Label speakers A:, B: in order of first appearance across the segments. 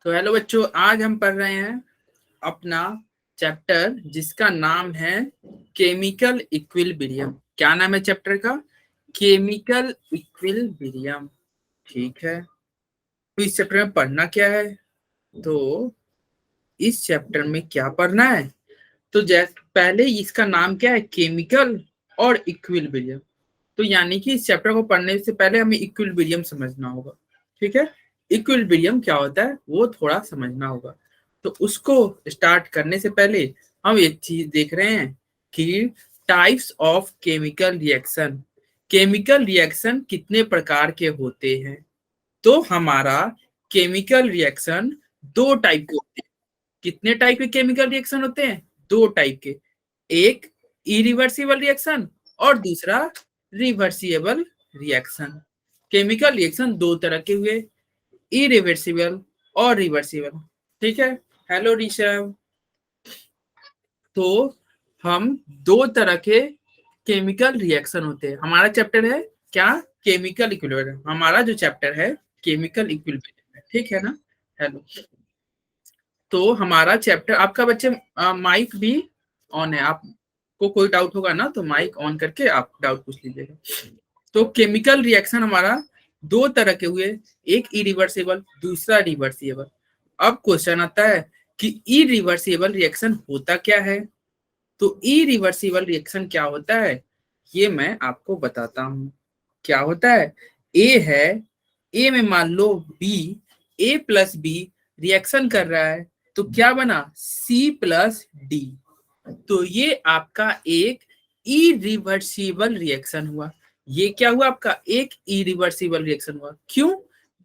A: तो हेलो बच्चों, आज हम पढ़ रहे हैं अपना चैप्टर जिसका नाम है केमिकल इक्विलिब्रियम। क्या नाम है चैप्टर का? Chemical equilibrium. ठीक है, तो इस चैप्टर में पढ़ना क्या है? तो इस चैप्टर में क्या पढ़ना है? तो जैसे पहले इसका नाम क्या है, केमिकल और इक्विलिब्रियम। तो यानी कि इस चैप्टर को पढ़ने से पहले हमें इक्विलिब्रियम समझना होगा। ठीक है, इक्विलिब्रियम क्या होता है वो थोड़ा समझना होगा। तो उसको स्टार्ट करने से पहले हम एक चीज देख रहे हैं कि types of chemical reaction. Chemical reaction कितने प्रकार के होते हैं? तो हमारा केमिकल रिएक्शन दो टाइप के होते हैं। कितने टाइप के केमिकल रिएक्शन होते हैं? दो टाइप के। एक इरिवर्सिबल रिएक्शन और दूसरा रिवर्सिबल रिएक्शन। केमिकल रिएक्शन दो तरह के हुए, इरिवर्सिबल और रिवर्सिबल। ठीक है, हेलो ऋषभ। तो हम दो तरह के केमिकल रिएक्शन होते हैं। हमारा चैप्टर है क्या? Chemical equilibrium. हमारा जो चैप्टर है केमिकल इक्विलिब्रियम है। ठीक है ना? हेलो। तो हमारा चैप्टर आपका बच्चे माइक भी ऑन है। आपको कोई डाउट होगा ना तो माइक ऑन करके आप डाउट पूछ लीजिएगा। तो केमिकल रिएक्शन हमारा दो तरह के हुए, एक इरिवर्सिबल दूसरा रिवर्सिबल। अब क्वेश्चन आता है कि इरिवर्सिबल रिएक्शन होता क्या है? तो इरिवर्सिबल रिएक्शन क्या होता है ये मैं आपको बताता हूं। क्या होता है? ए है, ए में मान लो B, A plus B reaction कर रहा है तो क्या बना? C plus D. तो ये आपका एक इरिवर्सिबल रिएक्शन हुआ। ये क्या हुआ? आपका एक इरिवर्सिबल रिएक्शन हुआ। क्यों?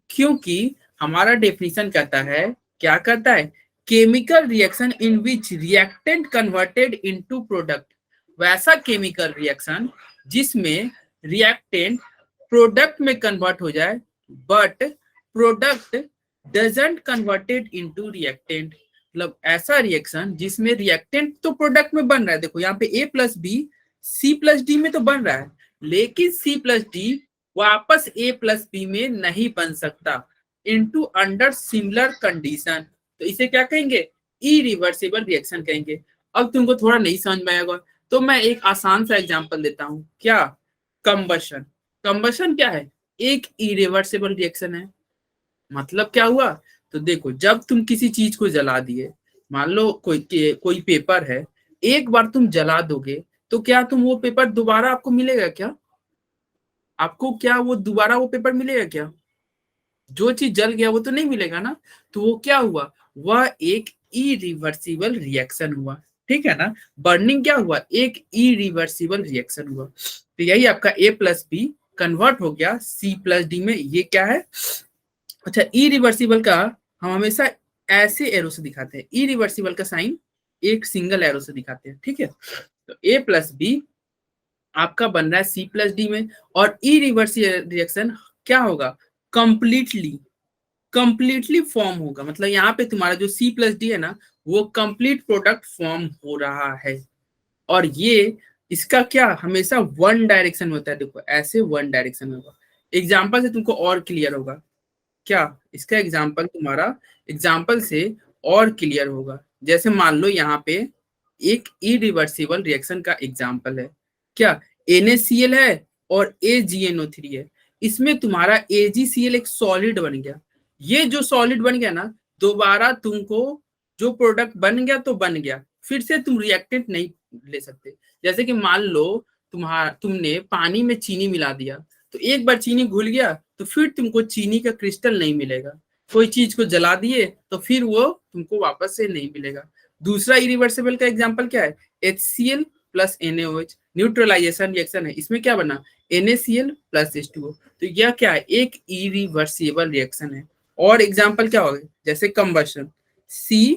A: क्योंकि हमारा डेफिनेशन कहता है, क्या कहता है? Chemical reaction in which reactant converted into product. वैसा केमिकल रिएक्शन जिसमें रिएक्टेंट प्रोडक्ट में कन्वर्ट हो जाए but product doesn't converted into reactant. मतलब ऐसा रिएक्शन जिसमें रिएक्टेंट तो प्रोडक्ट में बन रहा है। देखो यहाँ पे A plus B C plus D में तो बन रहा है, लेकिन सी प्लस डी वापस ए प्लस बी में नहीं बन सकता इनटू अंडर सिमिलर कंडीशन। तो इसे क्या कहेंगे? इरिवर्सिबल रिएक्शन कहेंगे। अब तुमको थोड़ा नहीं समझ में आएगा तो मैं एक आसान सा एग्जांपल देता हूँ। क्या? कंबशन। कंबशन क्या है? एक इरिवर्सिबल रिएक्शन है। मतलब क्या हुआ? तो देखो, जब तुम किसी चीज को जला दिए, मान लो कोई पेपर है, एक बार तुम जला दोगे तो क्या तुम वो पेपर दोबारा आपको मिलेगा क्या? आपको क्या वो दोबारा वो पेपर मिलेगा क्या? जो चीज जल गया वो तो नहीं मिलेगा ना। तो वो क्या हुआ? वह एक इरिवर्सिबल रिएक्शन हुआ। ठीक है ना? बर्निंग क्या हुआ? एक इरिवर्सिबल रिएक्शन हुआ। तो यही आपका ए प्लस बी कन्वर्ट हो गया सी प्लस डी में। ये क्या है? अच्छा, इरिवर्सिबल का हम हमेशा ऐसे एरो से दिखाते हैं। इरिवर्सिबल का साइन एक सिंगल एरो से दिखाते हैं। ठीक है, तो ए प्लस बी आपका बन रहा है सी प्लस डी में। और इरिवर्सिबल रिएक्शन क्या होगा? कंप्लीटली कंप्लीटली फॉर्म होगा। मतलब यहाँ पे तुम्हारा जो सी प्लस डी है ना, वो कंप्लीट प्रोडक्ट फॉर्म हो रहा है। और ये इसका क्या हमेशा वन डायरेक्शन में होता है। देखो ऐसे वन डायरेक्शन में होगा। एग्जाम्पल से तुमको और क्लियर होगा। क्या इसका एग्जाम्पल तुम्हारा एग्जाम्पल से और क्लियर होगा? जैसे मान लो यहाँ पे एक इरिवर्सिबल रिएक्शन का एग्जाम्पल है। क्या? NaCl है और AgNO3 है। इसमें तुम्हारा AgCl एक सॉलिड बन गया। ये जो सॉलिड बन गया ना, दोबारा तुमको जो प्रोडक्ट बन गया तो बन गया, फिर से तुम रिएक्टेंट नहीं ले सकते। जैसे कि मान लो तुमने पानी में चीनी मिला दिया, तो एक बार चीनी घुल गया तो फिर तुमको चीनी का क्रिस्टल नहीं मिलेगा। कोई चीज को जला दिए तो फिर वो तुमको वापस से नहीं मिलेगा। दूसरा इरिवर्सिबल का एग्जांपल क्या है? HCl plus NaOH neutralisation reaction है। इसमें क्या बना? NaCl plus H2O। तो यह क्या है? एक इरिवर्सिबल रिएक्शन है। और एग्जाम्पल क्या होगा? जैसे कंबशन, C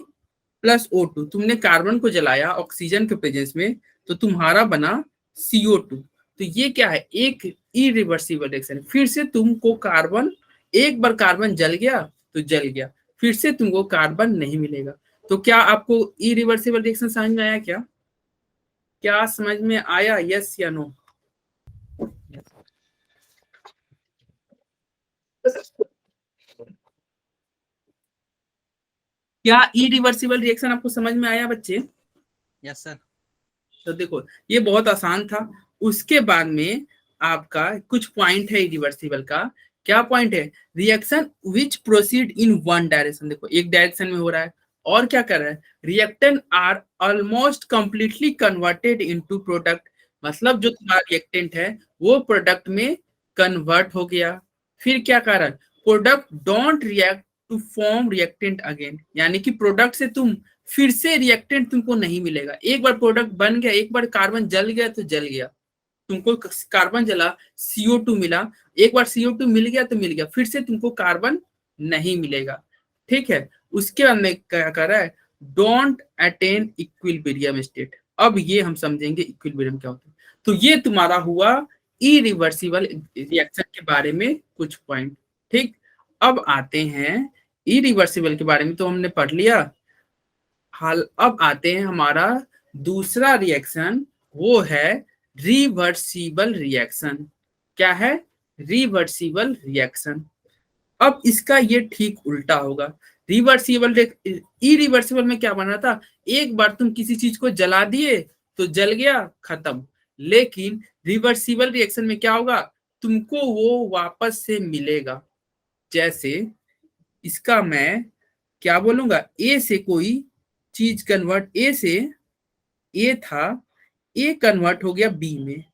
A: प्लस O2, तुमने कार्बन को जलाया ऑक्सीजन के प्रेजेंस में तो तुम्हारा बना CO2। तो ये क्या है? एक इरिवर्सिबल रिएक्शन। फिर से तुमको कार्बन, एक बार कार्बन जल गया तो जल गया, फिर से तुमको कार्बन नहीं मिलेगा। तो क्या आपको इरिवर्सिबल रिएक्शन समझ में आया? क्या क्या समझ में आया? यस या नो? क्या इरिवर्सिबल रिएक्शन आपको समझ में आया बच्चे?
B: Yes sir.
A: तो देखो ये बहुत आसान था। उसके बाद में आपका कुछ पॉइंट है इरिवर्सिबल का। क्या पॉइंट है? Reaction which proceed in one direction, देखो एक डायरेक्शन में हो रहा है और क्या कर रहा है, reactant are almost completely converted into product, मतलब जो तुम्हारा रिएक्टेंट है वो प्रोडक्ट में कन्वर्ट हो गया। फिर क्या कर रहा है, product don't react to form reactant again, यानी कि प्रोडक्ट से तुम फिर से रिएक्टेंट तुमको नहीं मिलेगा। एक बार प्रोडक्ट बन गया, एक बार कार्बन जल गया तो जल गया, तुमको कार्बन जला CO2 मिला, एक बार CO2 मिल गया तो मिल गया, फिर से तुमको कार्बन नहीं मिलेगा। ठीक है, उसके बाद में क्या कर रहा है, डोंट अटेन इक्विलिब्रियम स्टेट। अब ये हम समझेंगे इक्विलिब्रियम क्या होता है। तो ये तुम्हारा हुआ इरिवर्सिबल रिएक्शन के बारे में कुछ पॉइंट। ठीक, अब आते हैं इरिवर्सिबल के बारे में तो हमने पढ़ लिया। हाल अब आते हैं हमारा दूसरा रिएक्शन, वो है रिवर्सिबल रिएक्शन। क्या है? Reversible reaction. अब इसका ये ठीक उल्टा होगा। रिवर्सिबल इरिवर्सिबल में क्या बना था, एक बार तुम किसी चीज को जला दिए तो जल गया, खत्म। लेकिन रिवर्सिबल रिएक्शन में क्या होगा, तुमको वो वापस से मिलेगा। जैसे इसका मैं क्या बोलूंगा, ए से कोई चीज कन्वर्ट, ए से ए था, ए कन्वर्ट हो गया बी में,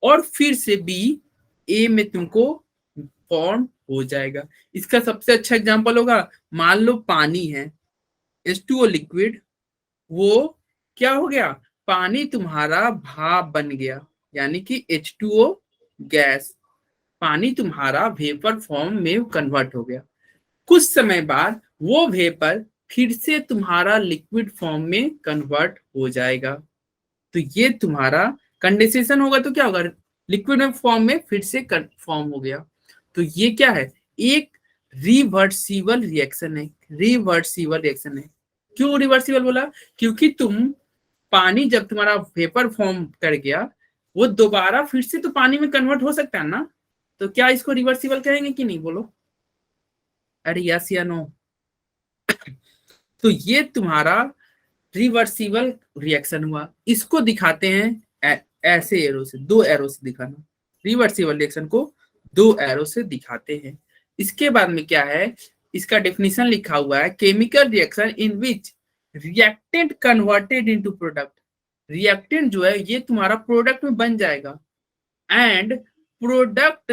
A: और फिर से बी ए में तुमको फॉर्म हो जाएगा। इसका सबसे अच्छा एग्जांपल होगा, मान लो पानी है, H2O लिक्विड, वो क्या हो गया, पानी तुम्हारा भाप बन गया, यानी कि H2O गैस, पानी तुम्हारा वेपर फॉर्म में कन्वर्ट हो गया। कुछ समय बाद वो वेपर फिर से तुम्हारा लिक्विड फॉर्म में कन्वर्ट हो जाएगा। तो ये तुम्हारा कंडेंसेशन होगा तो क्या होगा, लिक्विड फॉर्म में फिर से फॉर्म हो गया। तो ये क्या है, एक रिवर्सिबल रिएक्शन है। रिवर्सिबल रिएक्शन है। क्यों रिवर्सिबल बोला, क्योंकि तुम पानी जब तुम्हारा वेपर फॉर्म कर गया, वो दोबारा फिर से तो पानी में कन्वर्ट हो सकता है ना, तो क्या इसको रिवर्सिबल कहेंगे कि नहीं, बोलो अरे यस या नो। तो ये तुम्हारा रिवर्सिबल रिएक्शन हुआ। इसको दिखाते हैं ऐसे एरो से, दो एरो से दिखाना, रिवर्सिबल रिएक्शन को दो एरो से दिखाते हैं। इसके बाद में क्या है, इसका डेफिनेशन लिखा हुआ है, chemical reaction in which reactant converted into product, reactant जो है ये तुम्हारा प्रोडक्ट में बन जाएगा, and product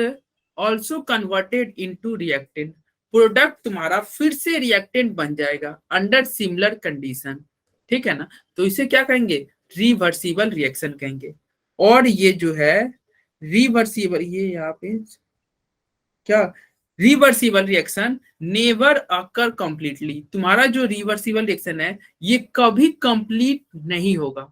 A: also converted into reactant, product तुम्हारा फिर से रिएक्टेंट बन जाएगा अंडर सिमिलर कंडीशन। ठीक है ना, तो इसे क्या कहेंगे, रिवर्सिबल रिएक्शन कहेंगे। और ये जो है रिवर्सिबल, ये यहाँ पे क्या, रिवर्सिबल रिएक्शन नेवर अकर कंप्लीटली, तुम्हारा जो रिवर्सिबल रिएक्शन है ये कभी कंप्लीट नहीं होगा,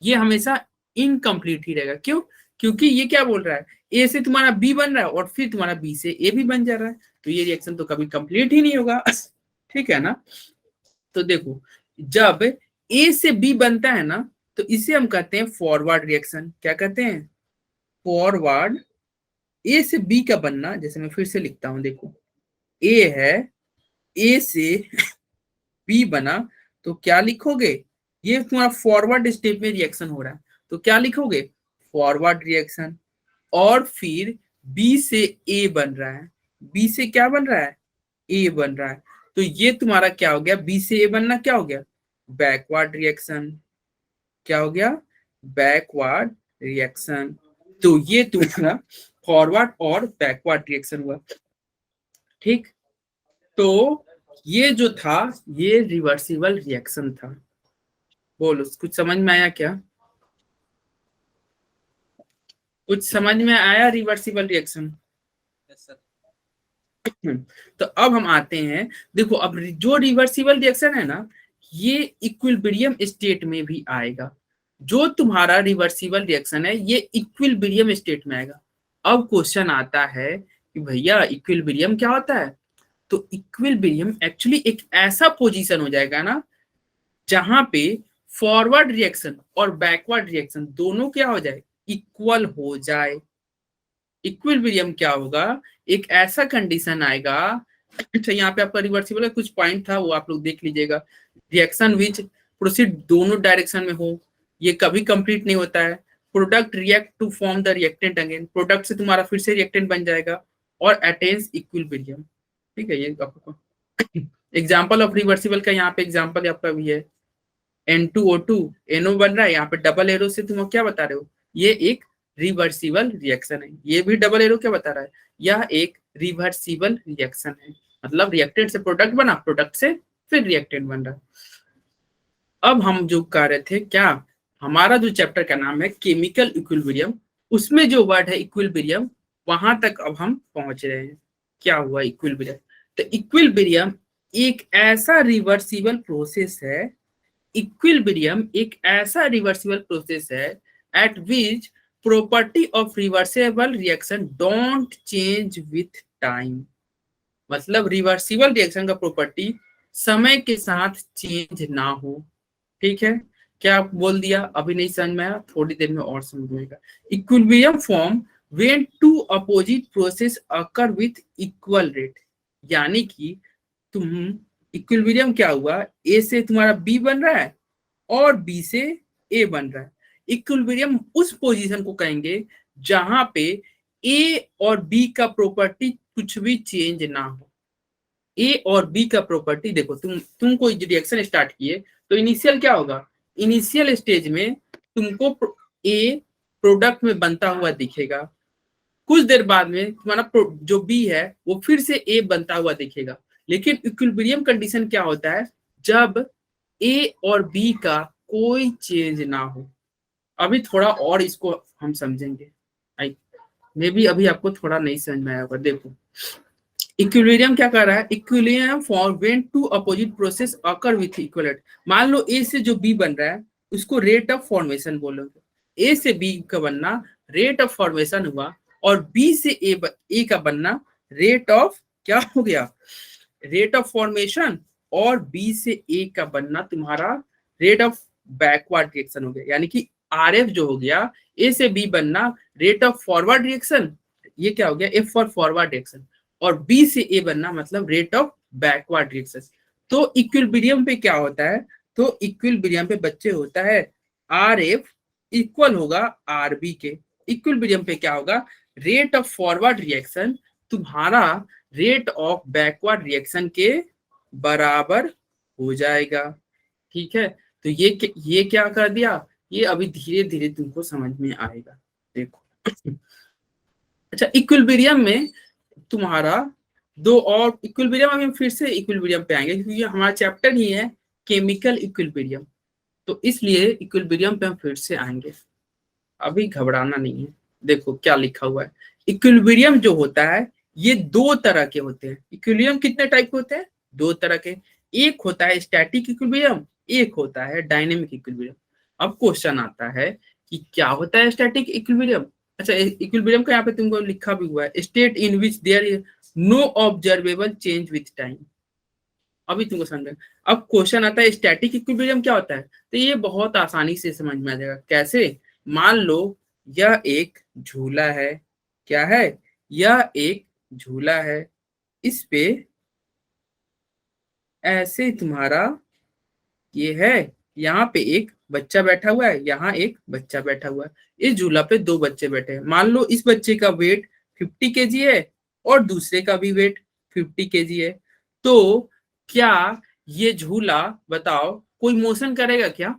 A: ये हमेशा इनकम्प्लीट ही रहेगा। क्यों? क्योंकि ये क्या बोल रहा है, ए से तुम्हारा बी बन रहा है और फिर तुम्हारा बी से ए भी बन जा रहा है, तो ये रिएक्शन तो कभी कंप्लीट ही नहीं होगा। ठीक है ना, तो देखो जब ए से बी बनता है ना, तो इसे हम कहते हैं फॉरवर्ड रिएक्शन। क्या कहते हैं, फॉरवर्ड। ए से बी का बनना, जैसे मैं फिर से लिखता हूं, देखो ए है, ए से बी बना, तो क्या लिखोगे, ये तुम्हारा फॉरवर्ड स्टेप में रिएक्शन हो रहा है, तो क्या लिखोगे, फॉरवर्ड रिएक्शन। और फिर बी से ए बन रहा है, बी से क्या बन रहा है, ए बन रहा है, तो ये तुम्हारा क्या हो गया, बी से ए बनना क्या हो गया, बैकवर्ड रिएक्शन। क्या हो गया, बैकवर्ड रिएक्शन। तो ये तुम्हारा फॉरवर्ड और बैकवर्ड रिएक्शन हुआ। ठीक, तो ये जो था ये रिवर्सिबल रिएक्शन था। बोलो कुछ समझ में आया क्या, कुछ समझ में आया रिवर्सिबल रिएक्शन?
B: Yes sir.
A: तो अब हम आते हैं, देखो अब जो रिवर्सिबल रिएक्शन है ना, ये इक्विलिब्रियम स्टेट में भी आएगा। जो तुम्हारा रिवर्सिबल रिएक्शन है ये इक्विलिब्रियम स्टेट में आएगा। अब क्वेश्चन आता है कि भैया इक्विलिब्रियम क्या होता है, तो इक्विलिब्रियम एक्चुअली एक ऐसा पोजीशन हो जाएगा ना जहां पे फॉरवर्ड रिएक्शन और बैकवर्ड रिएक्शन दोनों क्या हो जाए, इक्वल हो जाए। इक्विलिब्रियम क्या होगा, एक ऐसा कंडीशन आएगा अच्छा, यहाँ पे आपका रिवर्सिबल का कुछ पॉइंट था, वो आप लोग देख लीजिएगा। रिएक्शन विच प्रोसीड दोनों डायरेक्शन में हो, ये कभी कंप्लीट नहीं होता है। Product react to form the reactant again, product से तुम्हारा फिर से रिएक्टेंट बन जाएगा। और अटेन्स इक्विलिब्रियम, ठीक है। ये आपको एग्जाम्पल ऑफ रिवर्सिबल का यहाँ पे एग्जाम्पल आपका भी है। N2O2 NO बन रहा है, यहाँ पे डबल एरो से तुम क्या बता रहे हो, ये एक रिवर्सिबल रिएक्शन है। ये भी डबल एरो क्या बता रहा है, यह एक रिवर्सिबल रिएक्शन है। मतलब रिएक्टेंट से प्रोडक्ट बना, प्रोडक्ट से फिर रिएक्टेंट बन रहा है। अब हम जो कर रहे थे क्या, हमारा जो चैप्टर का नाम है केमिकल इक्विलिब्रियम, उसमें जो वर्ड है इक्विलिब्रियम, वहां तक अब हम पहुंच रहे हैं। क्या हुआ इक्विलिब्रियम, तो इक्विलिब्रियम एक ऐसा रिवर्सिबल प्रोसेस है, इक्विलिब्रियम एक ऐसा रिवर्सिबल प्रोसेस है eight which property of reversible reaction don't change with time. मतलब रिवर्सिबल रिएक्शन का प्रॉपर्टी समय के साथ चेंज ना हो, ठीक है। क्या बोल दिया, अभी नहीं समझ में आया, थोड़ी देर में और समझ में आएगा। Equilibrium form when two opposite process occur with equal rate, यानी कि तुम इक्विलिब्रियम क्या हुआ, ए से तुम्हारा बी बन रहा है और बी से ए बन रहा है। इक्विलिब्रियम उस पोजीशन को कहेंगे जहां पे ए और बी का प्रॉपर्टी कुछ भी चेंज ना हो। ए और बी का प्रॉपर्टी देखो, तुम कोई रिएक्शन स्टार्ट किए तो इनिशियल क्या होगा, इनिशियल स्टेज में तुमको ए प्रोडक्ट में बनता हुआ दिखेगा, कुछ देर बाद में तुम्हारा जो बी है वो फिर से ए बनता हुआ दिखेगा। लेकिन इक्विलिब्रियम कंडीशन क्या होता है, जब ए और बी का कोई चेंज ना हो। अभी थोड़ा और इसको हम समझेंगे, आई मे बी अभी आपको थोड़ा नहीं समझ में आया होगा। देखो इक्विलिब्रियम क्या कर रहा है, equilibrium for when two opposite process occur with equal rate. मान लो ए से जो बी बन रहा है उसको रेट ऑफ फॉर्मेशन बोलोगे, ए से बी का बनना रेट ऑफ फॉर्मेशन हुआ, और बी से ए का बनना रेट ऑफ क्या हो गया, रेट ऑफ फॉर्मेशन, और बी से ए का बनना तुम्हारा रेट ऑफ बैकवर्ड रिएक्शन हो गया। यानी कि आर एफ जो हो गया, ए से बी बनना रेट ऑफ फॉरवर्ड रिएक्शन, ये क्या हो गया, एफ फॉर फॉरवर्ड रिएक्शन, और बी से ए बनना मतलब रेट ऑफ बैकवर्ड रिएक्शन। तो इक्विलिब्रियम पे क्या होता है, तो इक्विलिब्रियम पे बच्चे होता है आर एफ इक्वल होगा आर बी के। इक्विलिब्रियम पे क्या होगा, रेट ऑफ फॉरवर्ड रिएक्शन तुम्हारा रेट ऑफ बैकवर्ड रिएक्शन के बराबर हो जाएगा, ठीक है। तो ये क्या कर दिया, ये अभी धीरे धीरे तुमको समझ में आएगा। देखो अच्छा, इक्विलिब्रियम में तुम्हारा दो और इक्विलिब्रियम, हम फिर से इक्विलिब्रियम पे आएंगे क्योंकि हमारा चैप्टर ही है केमिकल इक्विलिब्रियम, तो इसलिए इक्विलिब्रियम पे हम फिर से आएंगे, अभी घबराना नहीं है। देखो क्या लिखा हुआ है, इक्विलिब्रियम जो होता है ये दो तरह के होते हैं। इक्विलिब्रियम कितने टाइप के होते हैं, दो तरह के, एक होता है स्टैटिक इक्विलिब्रियम, एक होता है डायनेमिक इक्विलिब्रियम। अब क्वेश्चन आता है कि क्या होता है स्टैटिक इक्विलिब्रियम। अच्छा, इक्विलिब्रियम का यहाँ पे तुमको लिखा भी हुआ है, state in which there is no observable change with time. अभी तुमको समझ, अब क्वेश्चन आता है स्टैटिक इक्विलिब्रियम क्या होता है, तो ये बहुत आसानी से समझ में आ जाएगा। कैसे, मान लो यह एक झूला है, क्या है, यह एक झूला है, इस पे ऐसे तुम्हारा ये है, यहाँ पे एक बच्चा बैठा हुआ है, यहाँ एक बच्चा बैठा हुआ है, इस झूला पे दो बच्चे बैठे हैं। मान लो इस बच्चे का वेट 50 केजी है और दूसरे का भी वेट 50 केजी है, तो क्या ये झूला, बताओ, कोई मोशन करेगा क्या,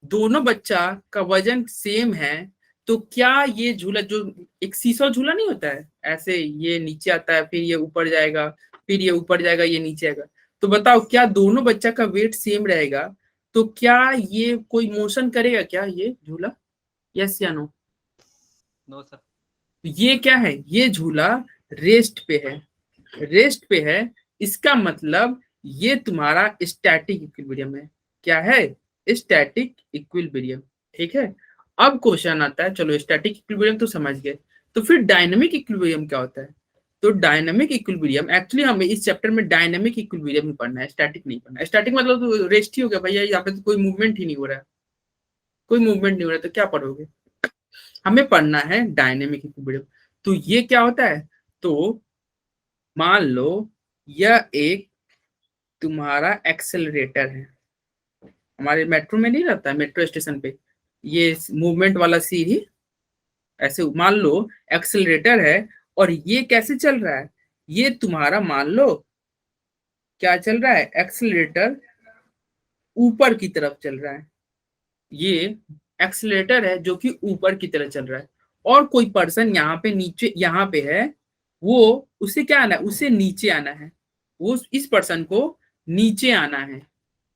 A: दोनों बच्चा का वजन सेम है, तो क्या ये झूला, जो एक सीसॉ झूला नहीं होता है, ऐसे ये नीचे आता है फिर ये ऊपर जाएगा, फिर ये ऊपर जाएगा, ये नीचे आएगा, तो बताओ क्या दोनों बच्चा का वेट सेम रहेगा, तो क्या ये कोई मोशन करेगा क्या ये झूला, यस या नो।
B: No sir.
A: ये क्या है, ये झूला रेस्ट पे है, रेस्ट पे है, इसका मतलब ये तुम्हारा स्टैटिक इक्विलिब्रियम है। क्या है, स्टैटिक इक्विलिब्रियम, ठीक है। अब क्वेश्चन आता है, चलो स्टैटिक इक्विलिब्रियम तो समझ गए, तो फिर डायनामिक इक्विलिब्रियम क्या होता है। तो डायनामिक इक्विलिब्रियम, एक्चुअली हमें इस चैप्टर में डायनामिक इक्विलिब्रियम ही पढ़ना है, स्टैटिक नहीं पढ़ना है। स्टैटिक मतलब तो रेस्ट ही हो गया भैया, यहाँ पे तो कोई मूवमेंट ही नहीं हो रहा है, कोई मूवमेंट नहीं हो रहा है, तो क्या पढ़ोगे, हमें पढ़ना है डायनेमिक इक्विलिब्रियम। तो ये क्या होता है, तो मान लो यह एक तुम्हारा एक्सेलरेटर है। हमारे मेट्रो में नहीं रहता है, मेट्रो स्टेशन पे ये मूवमेंट वाला सीढ़ी, ऐसे मान लो एक्सेलरेटर है। और ये कैसे चल रहा है, ये तुम्हारा मान लो क्या चल रहा है, एक्सेलरेटर ऊपर की तरफ चल रहा है। ये एक्सेलरेटर है जो कि ऊपर की तरफ चल रहा है, और कोई पर्सन यहाँ पे नीचे यहाँ पे है, वो उसे क्या आना है, उसे नीचे आना है, वो इस पर्सन को नीचे आना है।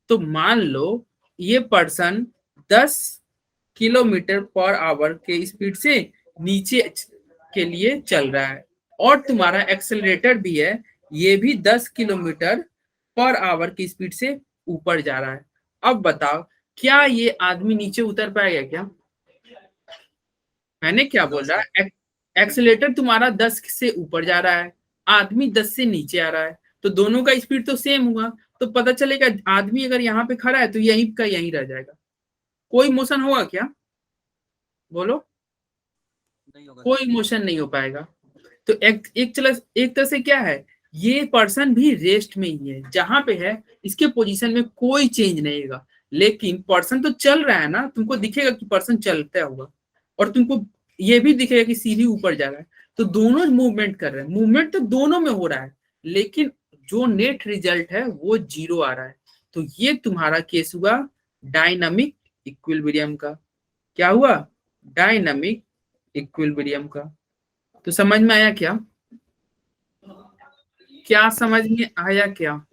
A: तो मान लो ये पर्सन 10 किलोमीटर पर आवर के स्पीड से नीचे के लिए चल रहा है, और तुम्हारा एक्सेलरेटर भी है, ये भी 10 किलोमीटर पर आवर की स्पीड से ऊपर जा रहा है। अब बताओ क्या ये आदमी नीचे उतर पाएगा क्या? मैंने क्या बोल रहा है, एक्सेलेटर तुम्हारा 10 से ऊपर जा रहा है, आदमी 10 से नीचे आ रहा है, तो दोनों का स्पीड तो सेम हुआ। तो पता चलेगा आदमी अगर यहाँ पे खड़ा है तो यहीं का यहीं रह जाएगा, कोई मोशन होगा क्या? बोलो,
B: नहीं होगा
A: कोई मोशन नहीं हो पाएगा। तो एक तरह से क्या है, ये पर्सन भी रेस्ट में ही है, जहां पे है इसके पोजीशन में कोई चेंज नहीं होगा, लेकिन पर्सन तो चल रहा है ना, तुमको दिखेगा कि पर्सन चलता होगा, और तुमको ये भी दिखेगा कि सीढ़ी ऊपर जा रहा है। तो दोनों मूवमेंट कर रहे हैं, मूवमेंट तो दोनों में हो रहा है, लेकिन जो नेट रिजल्ट है वो 0 आ रहा है। तो ये तुम्हारा केस हुआ डायनामिक इक्विलिब्रियम का। क्या हुआ? डायनामिक इक्विलिब्रियम का। तो समझ में आया क्या? क्या समझ में आया क्या?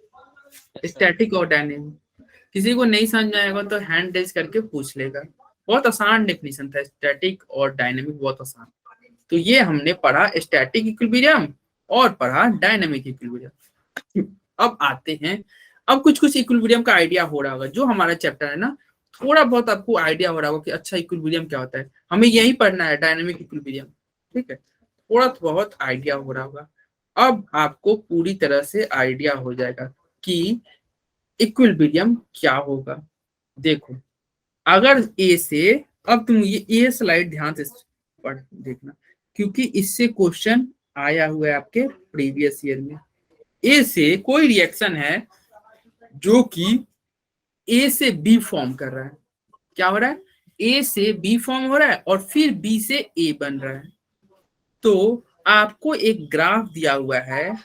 A: स्टैटिक और डायनेमिक। किसी को नहीं समझ में आएगा तो हैंड रेज करके पूछ लेगा। बहुत आसान डेफिनेशन था, स्टैटिक और डायनेमिक, बहुत आसान। तो ये हमने पढ़ा स्टैटिक इक्विलिब्रियम और पढ़ा डायनेमिक इक्विलिब्रियम। अब आते हैं, अब कुछ कुछ इक्विलिब्रियम का आइडिया हो रहा होगा, जो हमारा चैप्टर है ना, थोड़ा बहुत आपको आइडिया हो रहा होगा कि अच्छा इक्विलिब्रियम क्या होता है, हमें यही पढ़ना है डायनेमिक इक्विलिब्रियम। ठीक है, थोड़ा बहुत आइडिया हो रहा होगा। अब आपको पूरी तरह से आइडिया हो जाएगा कि इक्विलिब्रियम क्या होगा। देखो, अगर ए से, अब तुम ये स्लाइड ध्यान से पढ़ देखना, क्योंकि इससे क्वेश्चन आया हुआ है आपके प्रीवियस ईयर में। ए से कोई रिएक्शन है जो कि ए से बी फॉर्म कर रहा है। क्या हो रहा है? ए से बी फॉर्म हो रहा है और फिर बी से ए बन रहा है। तो आपको एक ग्राफ दिया हुआ है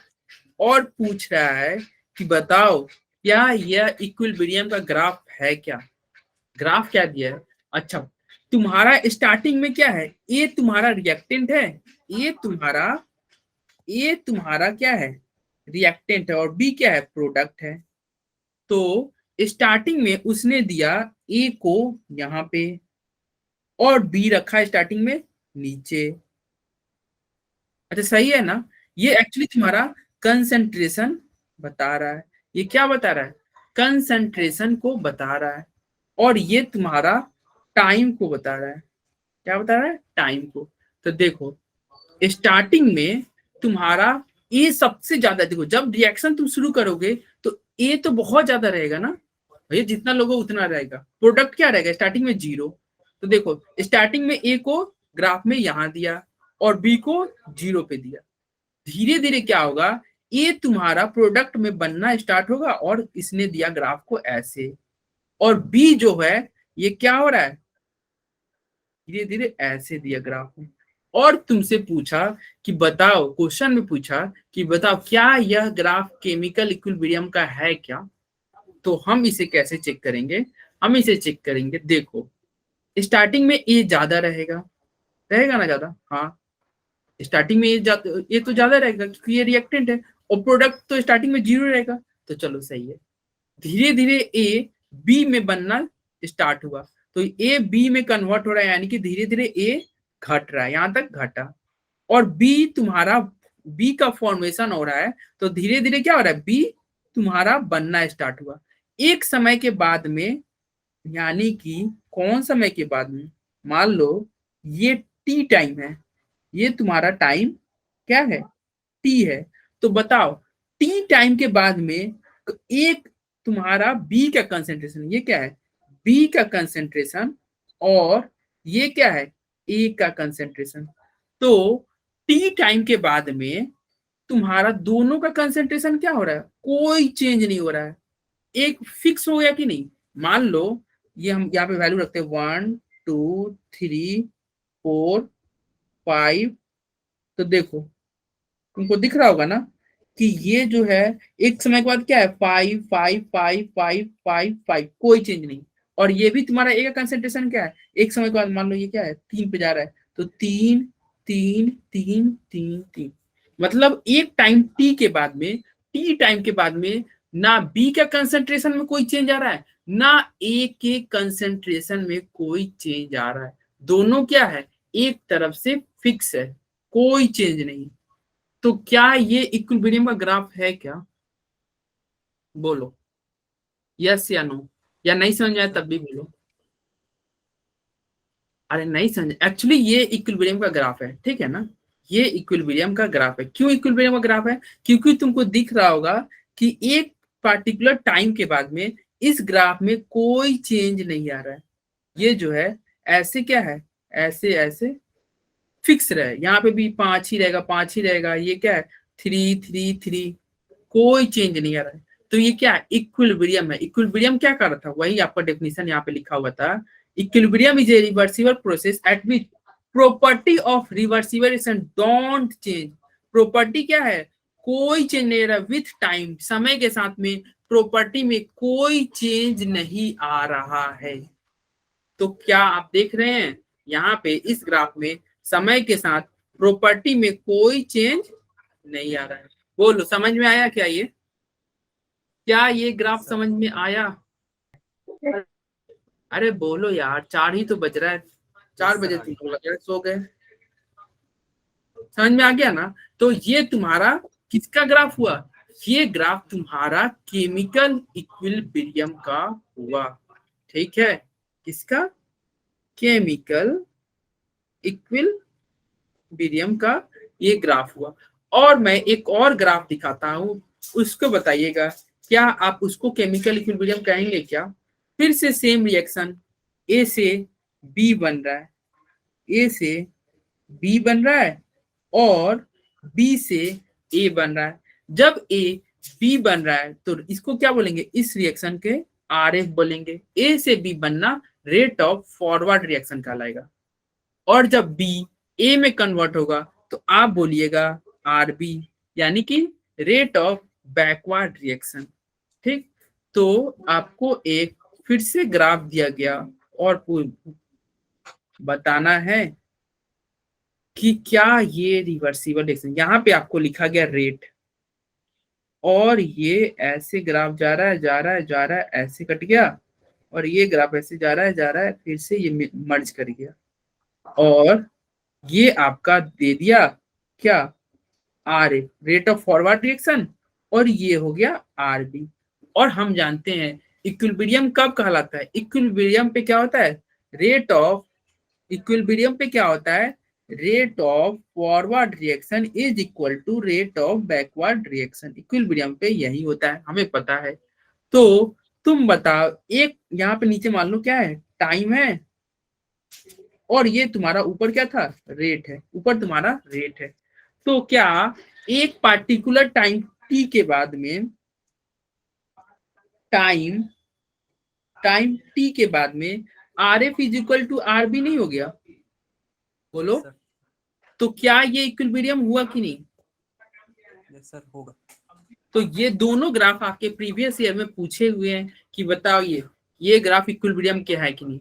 A: और पूछ रहा है कि बताओ क्या यह इक्विलिब्रियम का ग्राफ है क्या? ग्राफ क्या दिया है? अच्छा, तुम्हारा स्टार्टिंग में क्या है, ए तुम्हारा रिएक्टेंट है, ए तुम्हारा क्या है, रिएक्टेंट है, और बी क्या है, प्रोडक्ट है। तो स्टार्टिंग में उसने दिया ए को यहाँ पे और बी रखा स्टार्टिंग में नीचे। अच्छा सही है ना? ये एक्चुअली तुम्हारा कंसंट्रेशन बता रहा है। ये क्या बता रहा है? कंसंट्रेशन को बता रहा है। और ये तुम्हारा टाइम को बता रहा है। क्या बता रहा है? टाइम को। तो देखो, स्टार्टिंग में तुम्हारा ए सबसे ज्यादा, देखो जब रिएक्शन तुम शुरू करोगे तो ए तो बहुत ज्यादा रहेगा ना, भैया जितना लोगो उतना रहेगा। प्रोडक्ट क्या रहेगा स्टार्टिंग में? 0। तो देखो स्टार्टिंग में ए को ग्राफ में यहां दिया और बी को 0 पे दिया। धीरे धीरे क्या होगा, ए तुम्हारा प्रोडक्ट में बनना स्टार्ट होगा और इसने दिया ग्राफ को ऐसे, और बी जो है ये क्या हो रहा है, धीरे धीरे ऐसे दिया ग्राफ में। और तुमसे पूछा कि बताओ, क्वेश्चन में पूछा कि बताओ क्या यह ग्राफ केमिकल इक्विलिब्रियम का है क्या? तो हम इसे कैसे चेक करेंगे? हम इसे चेक करेंगे, देखो स्टार्टिंग में ए ज्यादा रहेगा, रहेगा ना ज्यादा? हाँ, स्टार्टिंग में ये तो ज्यादा रहेगा क्योंकि ये रिएक्टेंट है, और प्रोडक्ट तो स्टार्टिंग में 0 रहेगा। तो चलो सही है। धीरे धीरे ए बी में बनना स्टार्ट हुआ, तो ए बी में कन्वर्ट हो रहा है, यानी कि धीरे धीरे ए घट रहा है, यहां तक घटा। और बी तुम्हारा, बी का फॉर्मेशन हो रहा है, तो धीरे धीरे क्या हो रहा है, बी तुम्हारा बनना स्टार्ट हुआ। एक समय के बाद में, यानी कि कौन समय के बाद में, मान लो ये टी टाइम है, ये तुम्हारा टाइम क्या है, टी है। तो बताओ टी टाइम के बाद में एक तुम्हारा बी का कंसेंट्रेशन, ये क्या है, बी का कंसेंट्रेशन, और ये क्या है, ए का कंसेंट्रेशन। तो टी टाइम के बाद में तुम्हारा दोनों का कंसेंट्रेशन क्या हो रहा है, कोई चेंज नहीं हो रहा है, एक फिक्स हो गया कि नहीं। मान लो ये हम यहाँ पे वैल्यू रखते हैं 1 2 3 4 5। तो देखो तुमको दिख रहा होगा ना कि ये जो है एक समय के बाद क्या है 5 5 5 5 5 5, कोई चेंज नहीं। और ये भी तुम्हारा ए का कंसेंट्रेशन क्या है, एक समय के बाद मान लो ये क्या है 3 पे जा रहा है, तो 3 3 3 3 3, मतलब एक टाइम टी के बाद में, टी टाइम के बाद में ना बी का कंसेंट्रेशन में कोई चेंज आ रहा है, ना ए के कंसेंट्रेशन में कोई चेंज आ रहा है। दोनों क्या है, एक तरफ से फिक्स है, कोई चेंज नहीं। तो क्या ये इक्विलिब्रियम का ग्राफ है क्या, बोलो यस या नो, या नहीं समझ में आया तब भी बोलो। अरे नहीं समझ, एक्चुअली ये इक्विलिब्रियम का ग्राफ है, ठीक है ना, ये इक्विलिब्रियम का ग्राफ है। क्यों इक्विलिब्रियम का ग्राफ है, क्योंकि तुमको दिख रहा होगा कि एक पार्टिकुलर टाइम के बाद में इस ग्राफ में कोई चेंज नहीं आ रहा है। ये जो है ऐसे क्या है, ऐसे ऐसे फिक्स रहे, यहाँ पे भी 5 ही रहेगा, 5 ही रहेगा, ये क्या है 3 3 3, कोई चेंज नहीं आ रहा है। तो ये क्या है, इक्विलिब्रियम है। इक्विलिब्रियम क्या कर रहा था, वही आपका डेफिनेशन यहाँ पे लिखा हुआ था, equilibrium is a reversible process at which property of reversible don't change. Property क्या है, कोई चेंज नहीं रहा, विथ टाइम, समय के साथ में प्रॉपर्टी में कोई चेंज नहीं आ रहा है। तो क्या आप देख रहे हैं यहाँ पे इस ग्राफ में समय के साथ प्रॉपर्टी में कोई चेंज नहीं आ रहा है। बोलो समझ में आया क्या, ये क्या ये ग्राफ समझ में आया। अरे बोलो यार, 4 ही तो बज रहा है, 4 बजे तुम लोग लग रहे सो गए। समझ में आ गया ना। तो ये तुम्हारा किसका ग्राफ हुआ, ये ग्राफ तुम्हारा केमिकल इक्विलिब्रियम का हुआ, ठीक है, किसका, केमिकल इक्विलिब्रियम का ये ग्राफ हुआ। और मैं एक और ग्राफ दिखाता हूं, उसको बताइएगा क्या आप उसको केमिकल इक्विलिब्रियम कहेंगे क्या। फिर से सेम रिएक्शन, ए से बी बन रहा है, ए से बी बन रहा है और बी से ए बन रहा है। जब ए बी बन रहा है तो इसको क्या बोलेंगे, इस रिएक्शन के आर एफ बोलेंगे। ए से बी बनना रेट ऑफ फॉरवर्ड रिएक्शन कहलाएगा। और जब बी ए में कन्वर्ट होगा तो आप बोलिएगा आर बी, यानी कि रेट ऑफ बैकवर्ड रिएक्शन। ठीक, तो आपको एक फिर से ग्राफ दिया गया और बताना है कि क्या ये रिवर्सिबल रिएक्शन, यहाँ पे आपको लिखा गया रेट, और ये ऐसे ग्राफ जा रहा है जा रहा है जा रहा है, ऐसे कट गया, और ये ग्राफ ऐसे जा रहा है जा रहा है, फिर से ये मर्ज कर गया, और ये आपका दे दिया क्या, R A, rate of forward reaction, और ये हो गया आर बी। और हम जानते हैं इक्विलिब्रियम कब कहलाता है, इक्विलिब्रियम पे क्या होता है, रेट ऑफ, इक्विलिब्रियम पे क्या होता है, rate of forward reaction is equal to rate of backward reaction. Equilibrium पे यही होता है, हमें पता है। तो तुम बताओ, एक यहाँ पे नीचे मान लो क्या है, टाइम है, और ये तुम्हारा ऊपर क्या था, रेट है, ऊपर तुम्हारा रेट है। तो क्या एक पार्टिकुलर टाइम टी के बाद में, टाइम टाइम टी के बाद में R F is equal to R B नहीं हो गया, बोलो।
B: सर,
A: तो क्या ये इक्विलिब्रियम हुआ कि नहीं।
B: यस सर होगा।
A: तो ये दोनों ग्राफ आपके प्रीवियस ईयर में पूछे हुए हैं कि बताओ ये ग्राफ इक्विलिब्रियम के है कि नहीं,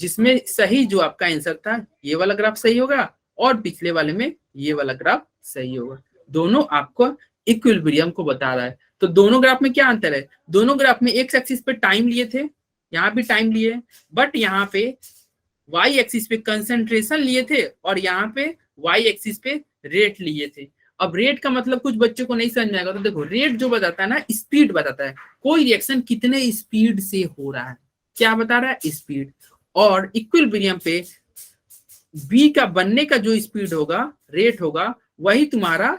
A: जिसमें सही जो आपका आंसर था ये वाला ग्राफ सही होगा, और पिछले वाले में ये वाला ग्राफ सही होगा। दोनों आपको इक्विलिब्रियम को बता रहा है। तो दोनों ग्राफ में क्या अंतर है, दोनों ग्राफ में एक्स एक्सिस पे टाइम लिए थे, यहाँ भी टाइम लिए, बट यहाँ पे वाई एक्सिस पे कंसेंट्रेशन लिए थे, और यहाँ पे वाई एक्सिस पे रेट लिए थे। अब रेट का मतलब कुछ बच्चों को नहीं समझ में आएगा, तो देखो रेट जो बताता है ना, स्पीड बताता है, कोई रिएक्शन कितने स्पीड से हो रहा है, क्या बता रहा है, स्पीड। और इक्विलिब्रियम पे बी का बनने का जो स्पीड होगा, रेट होगा, वही तुम्हारा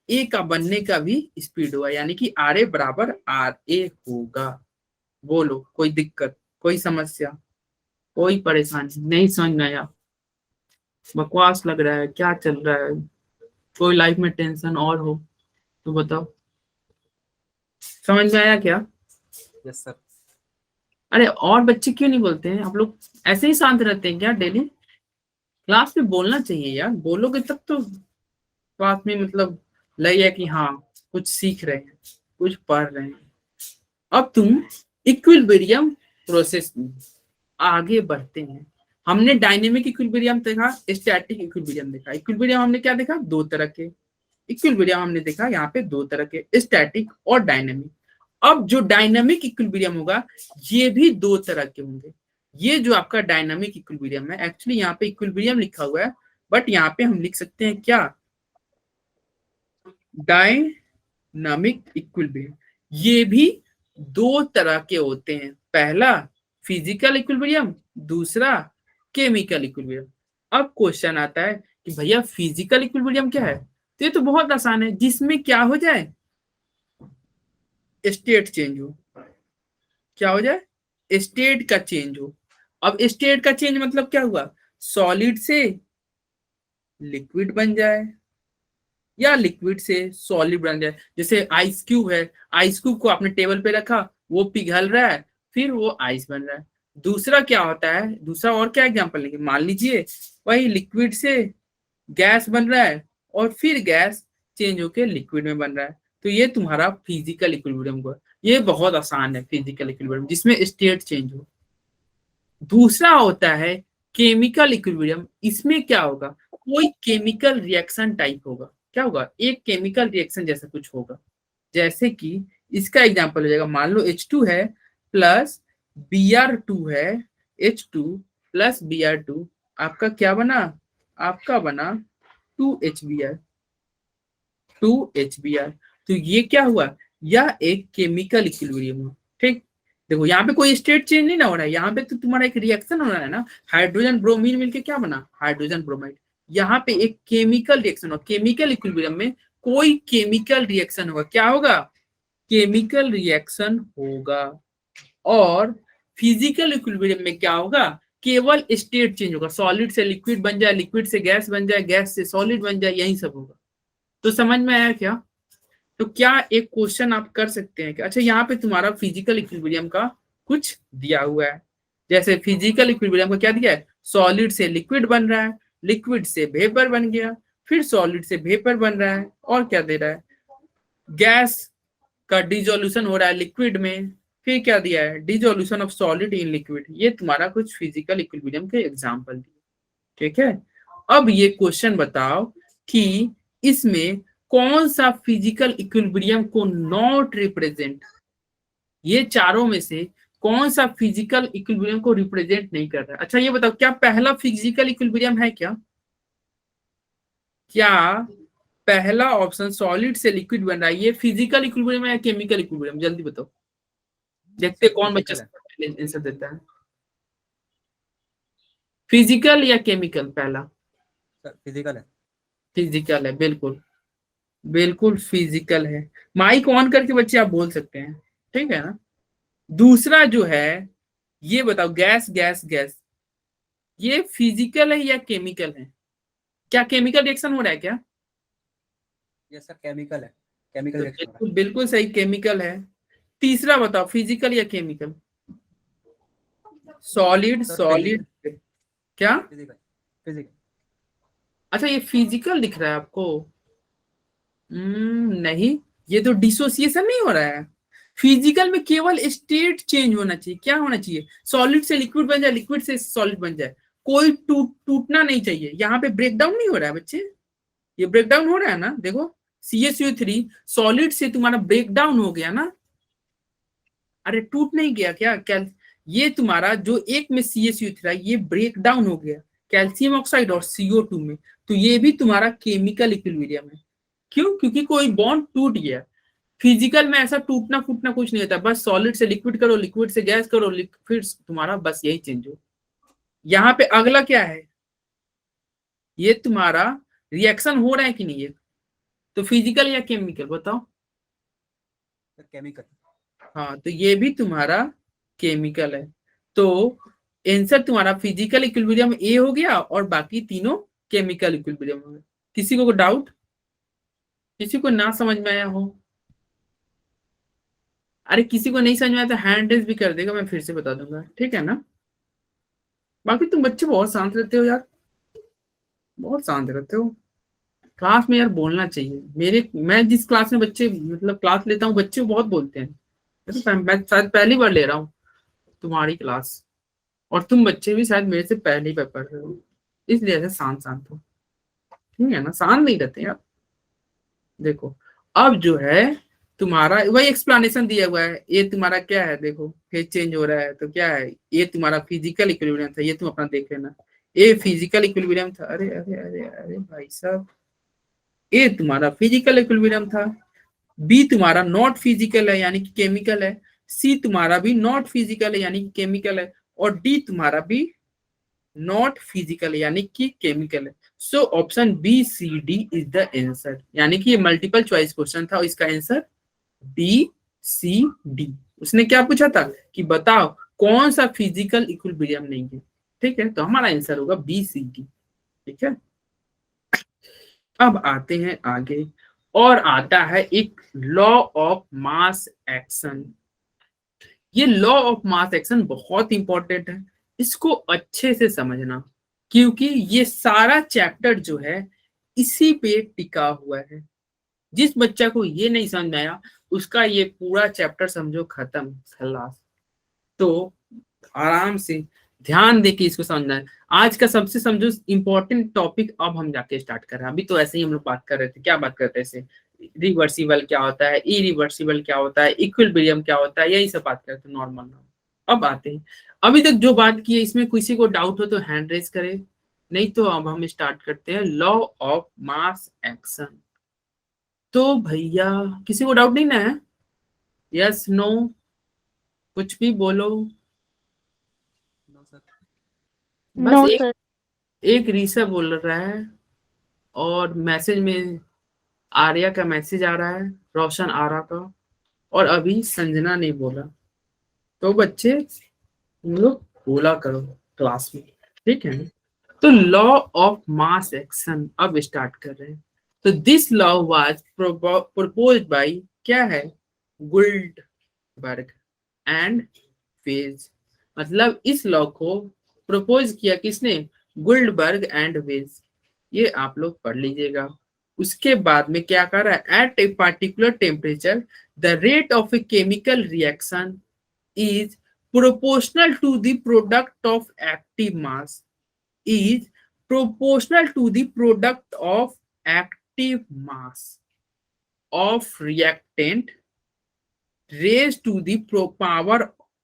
A: ए का बनने का भी स्पीड होगा, यानी कि आर ए बराबर आर ए होगा। बोलो कोई दिक्कत, कोई समस्या, कोई परेशानी, नहीं समझ में आया, बकवास लग रहा है, क्या चल रहा है। कोई लाइफ में टेंशन और हो तो बताओ। समझ में आया क्या?
B: Yes sir.
A: अरे और बच्चे क्यों नहीं बोलते हैं? आप लोग ऐसे ही शांत रहते हैं क्या? डेली क्लास में बोलना चाहिए यार, बोलोगे तब तो क्लास में मतलब लगे कि हाँ कुछ सीख रहे हैं, कुछ पढ़ रहे हैं। अब तुम इक्विलिब्रियम प्रोसेस में आगे बढ़ते हैं। हमने डायनेमिक इक्विलिब्रियम देखा, स्टैटिक इक्विलिब्रियम देखा। इक्विलिब्रियम हमने क्या देखा? दो तरह के इक्विलिब्रियम हमने देखा यहाँ पे, दो तरह के, स्टैटिक और डायनेमिक। अब जो डायनामिक इक्विलिब्रियम होगा ये भी दो तरह के होंगे। ये जो आपका डायनामिक इक्विलिब्रियम है, एक्चुअली यहाँ पे इक्विलिब्रियम लिखा हुआ है बट यहाँ पे हम लिख सकते हैं क्या? Dynamic equilibrium. ये भी दो तरह के होते हैं, पहला फिजिकल इक्विलिब्रियम, दूसरा केमिकल इक्विलिब्रियम। अब क्वेश्चन आता है कि भैया फिजिकल इक्विलिब्रियम क्या है? तो ये तो बहुत आसान है, जिसमें क्या हो जाए? स्टेट चेंज हो। क्या हो जाए? स्टेट का चेंज हो। अब स्टेट का चेंज मतलब क्या हुआ? सॉलिड से लिक्विड बन जाए या लिक्विड से सॉलिड बन जाए। जैसे आइस क्यूब है, आइस क्यूब को आपने टेबल पे रखा, वो पिघल रहा है, फिर वो आइस बन रहा है। दूसरा क्या होता है? दूसरा और क्या एग्जांपल लेंगे? मान लीजिए वही लिक्विड से गैस बन रहा है और फिर गैस चेंज होके लिक्विड में बन रहा है। तो ये तुम्हारा फिजिकल इक्विलिब्रियम हुआ। ये बहुत आसान है फिजिकल इक्विलिब्रियम, जिसमें स्टेट चेंज हो। दूसरा होता है केमिकल इक्विलिब्रियम। इसमें क्या होगा? कोई केमिकल रिएक्शन टाइप होगा। क्या होगा? एक केमिकल रिएक्शन जैसा कुछ होगा। जैसे कि इसका एग्जांपल हो जाएगा, मान लो H2 है प्लस Br2 है, H2 प्लस Br2, आपका क्या बना? आपका बना 2HBr। 2HBr। तो ये क्या हुआ? यह एक केमिकल इक्विलिब्रियम हुआ। ठीक, देखो यहाँ पे कोई स्टेट चेंज नहीं ना हो रहा है, यहाँ पे तो तुम्हारा एक रिएक्शन हो रहा है ना, हाइड्रोजन ब्रोमीन मिलके क्या बना? Hydrogen bromide. यहाँ पे एक केमिकल रिएक्शन हो। केमिकल इक्विलिब्रियम में कोई केमिकल रिएक्शन होगा। क्या होगा? केमिकल रिएक्शन होगा। और फिजिकल इक्विलिब्रियम में क्या होगा? केवल स्टेट चेंज होगा। सॉलिड से लिक्विड बन जाए, लिक्विड से गैस बन जाए, गैस से सॉलिड बन जाए, यही सब होगा। तो समझ में आया क्या? तो क्या एक क्वेश्चन आप कर सकते हैं कि अच्छा यहाँ पे तुम्हारा फिजिकल इक्विलिब्रियम का कुछ दिया हुआ है। जैसे फिजिकल इक्विलिब्रियम का क्या दिया है? सॉलिड से लिक्विड बन रहा है, लिक्विड से वेपर बन गया, फिर सॉलिड से वेपर बन रहा है, और क्या दे रहा है? गैस का डिसोल्यूशन हो रहा है लिक्विड में, फिर क्या दिया है? Dissolution of solid in liquid. ये तुम्हारा कुछ फिजिकल इक्विलिब्रियम के एग्जांपल दिए। ठीक है, अब ये क्वेश्चन बताओ कि इसमें कौन सा फिजिकल इक्विलिब्रियम को नॉट रिप्रेजेंट, ये चारों में से कौन सा फिजिकल इक्विलिब्रियम को रिप्रेजेंट नहीं कर रहा है? अच्छा ये बताओ, क्या पहला फिजिकल इक्विलिब्रियम है क्या? क्या पहला ऑप्शन सॉलिड से लिक्विड बन रहा है, ये फिजिकल इक्विलिब्रियम है या केमिकल इक्विलिब्रियम? जल्दी बताओ, देखते
B: सर
A: कौन बच्चा
B: फिजिकल है।
A: आंसर देता है। फिजिकल या केमिकल पहला?
B: सर फिजिकल है।
A: फिजिकल है, बिल्कुल बिल्कुल फिजिकल है। माइक ऑन करके बच्चे आप बोल सकते हैं, ठीक है ना? दूसरा जो है, ये बताओ गैस गैस गैस, ये फिजिकल है या केमिकल है? क्या केमिकल रिएक्शन हो रहा है क्या?
B: यस सर केमिकल है। केमिकल
A: तो
B: रिएक्शन हो रहा
A: बिल्कुल बिल्कुल सही, केमिकल है। तीसरा बताओ फिजिकल या केमिकल? सॉलिड
B: है। Sir physical.
A: सॉलिड क्या?
B: फिजिकल। फिजिकल।
A: अच्छा ये फिजिकल दिख रहा है आपको? नहीं, ये तो डिसोसिएशन नहीं हो रहा है। फिजिकल में केवल स्टेट चेंज होना चाहिए। क्या होना चाहिए? सॉलिड से लिक्विड बन जाए, लिक्विड से सॉलिड बन जाए, कोई टूटना नहीं चाहिए। यहाँ पे ब्रेकडाउन नहीं हो रहा है बच्चे, ये ब्रेकडाउन हो रहा है ना? देखो CaCO3 सॉलिड से तुम्हारा ब्रेकडाउन हो गया ना। अरे टूट नहीं गया क्या? ये तुम्हारा जो एक में CaCO3 है, ये ब्रेक डाउन हो गया कैल्शियम ऑक्साइड और CO2 में। तो ये भी तुम्हारा केमिकल इक्विलिब्रियम है। क्यों? क्योंकि कोई बॉन्ड टूट गया। फिजिकल में ऐसा टूटना फूटना कुछ नहीं होता, बस सॉलिड से लिक्विड करो, लिक्विड से गैस करो, फिर तुम्हारा बस यही चेंज हो। यहाँ पे अगला क्या है? ये तुम्हारा रिएक्शन हो रहा है कि नहीं है? तो फिजिकल या केमिकल बताओ?
B: Sir chemical.
A: हाँ, तो ये भी तुम्हारा केमिकल है। तो आंसर तुम्हारा फिजिकल इक्विलिब्रियम ए हो गया और बाकी तीनों केमिकल इक्विलिब्रियम हो गया। किसी को डाउट? किसी को ना समझ में आया हो? अरे किसी को नहीं समझ में आया तो हैंड रेज भी कर देगा, मैं फिर से बता दूंगा, ठीक है ना। बाकी तुम बच्चे बहुत शांत रहते हो यार, बहुत शांत रहते हो। क्लास में यार बोलना चाहिए। मैं जिस क्लास में बच्चे मतलब क्लास लेता हूँ, बच्चे बहुत बोलते हैं। मैं शायद पहली बार ले रहा हूँ तुम्हारी क्लास, और तुम बच्चे भी शायद मेरे से पहले ही पढ़ रहे हो, इसलिए ऐसे शांत शांत हो। ठीक है ना, शांत नहीं रहते यार। देखो अब जो है तुम्हारा वही एक्सप्लेनेशन दिया हुआ है। ये तुम्हारा क्या है, देखो फेज चेंज हो रहा है तो क्या है, ये तुम्हारा फिजिकल इक्विलिब्रियम था, ये तुम अपना देख लेना। ये फिजिकल इक्विलिब्रियम था, अरे अरे अरे अरे भाई साहब, ए तुम्हारा फिजिकल इक्विलिब्रियम था। बी तुम्हारा नॉट फिजिकल है यानी कि केमिकल है। सी तुम्हारा भी नॉट फिजिकल है यानी कि केमिकल है। और डी तुम्हारा भी नॉट फिजिकल यानी कि केमिकल है। So option B C D is the answer, यानी कि ये मल्टीपल चॉइस क्वेश्चन था और इसका आंसर डी सी डी। उसने क्या पूछा था कि बताओ कौन सा फिजिकल इक्विलिब्रियम नहीं है। ठीक है, तो हमारा आंसर होगा बी सी डी। ठीक है, अब आते हैं आगे, और आता है एक लॉ ऑफ मास एक्शन। ये लॉ ऑफ मास एक्शन बहुत इंपॉर्टेंट है, इसको अच्छे से समझना, क्योंकि ये सारा चैप्टर जो है इसी पे टिका हुआ है। जिस बच्चा को ये नहीं समझ में आया उसका ये पूरा चैप्टर समझो खत्म, खलास। तो आराम से ध्यान दे के इसको समझना है। आज का सबसे समझो इंपॉर्टेंट टॉपिक अब हम जाके स्टार्ट कर रहे हैं। अभी तो ऐसे ही हम लोग बात कर रहे थे, क्या बात करते थे, रिवर्सिबल क्या होता है, इरिवर्सिबल क्या होता है, इक्विलिब्रियम क्या होता है, यही सब बात करते हैं नॉर्मल। अब आते हैं, अभी तक जो बात की है इसमें किसी को डाउट हो तो हैंड रेज करे, नहीं तो अब हम स्टार्ट करते हैं लॉ ऑफ मास एक्शन। तो भैया किसी को डाउट नहीं ना है? यस नो, कुछ भी बोलो।
B: No sir.
A: बस
C: नो
A: एक
C: सर।
A: एक रीसा बोल रहा है, और मैसेज में आर्या का मैसेज आ रहा है, रोशन आरा का, और अभी संजना ने बोला। तो बच्चे तुम लोग बोला करो क्लास में, ठीक है। तो लॉ ऑफ मास एक्शन अब स्टार्ट कर रहे हैं। तो this law was proposed by क्या है, गुल्डबर्ग एंड वेज। मतलब इस लॉ को प्रपोज किया किसने, गुल्डबर्ग एंड वेज। ये आप लोग पढ़ लीजिएगा। उसके बाद में क्या कर रहा है, at a particular temperature the rate of a chemical reaction is proportional to the product of active mass is proportional to the product of active mass of reactant raised to the power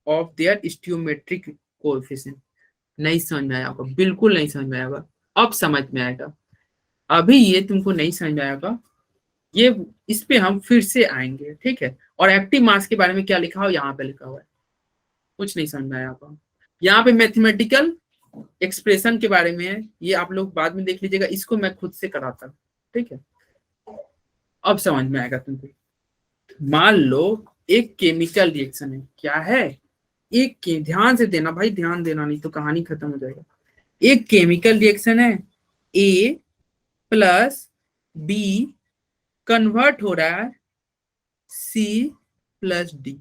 A: of their stoichiometric coefficient। नहीं समझ में आया होगा, बिल्कुल नहीं समझ में आएगा, अब समझ में आएगा। अभी ये तुमको नहीं समझ में आएगा, ये इस पे हम फिर से आएंगे, ठीक है। और एक्टिव मास के बारे में क्या लिखा हो, यहाँ पे लिखा हुआ है, कुछ नहीं समझ में आया आपको। यहाँ पे मैथमेटिकल एक्सप्रेशन के बारे में है, ये आप लोग बाद में देख लीजिएगा, इसको मैं खुद से कराता हूँ, ठीक है। अब समझ में आएगा तुमको। मान लो एक केमिकल रिएक्शन है, क्या है, एक के ध्यान से देना भाई, ध्यान देना नहीं तो कहानी खत्म हो जाएगा। एक केमिकल रिएक्शन है, ए प्लस बी कन्वर्ट हो रहा है सी प्लस डी।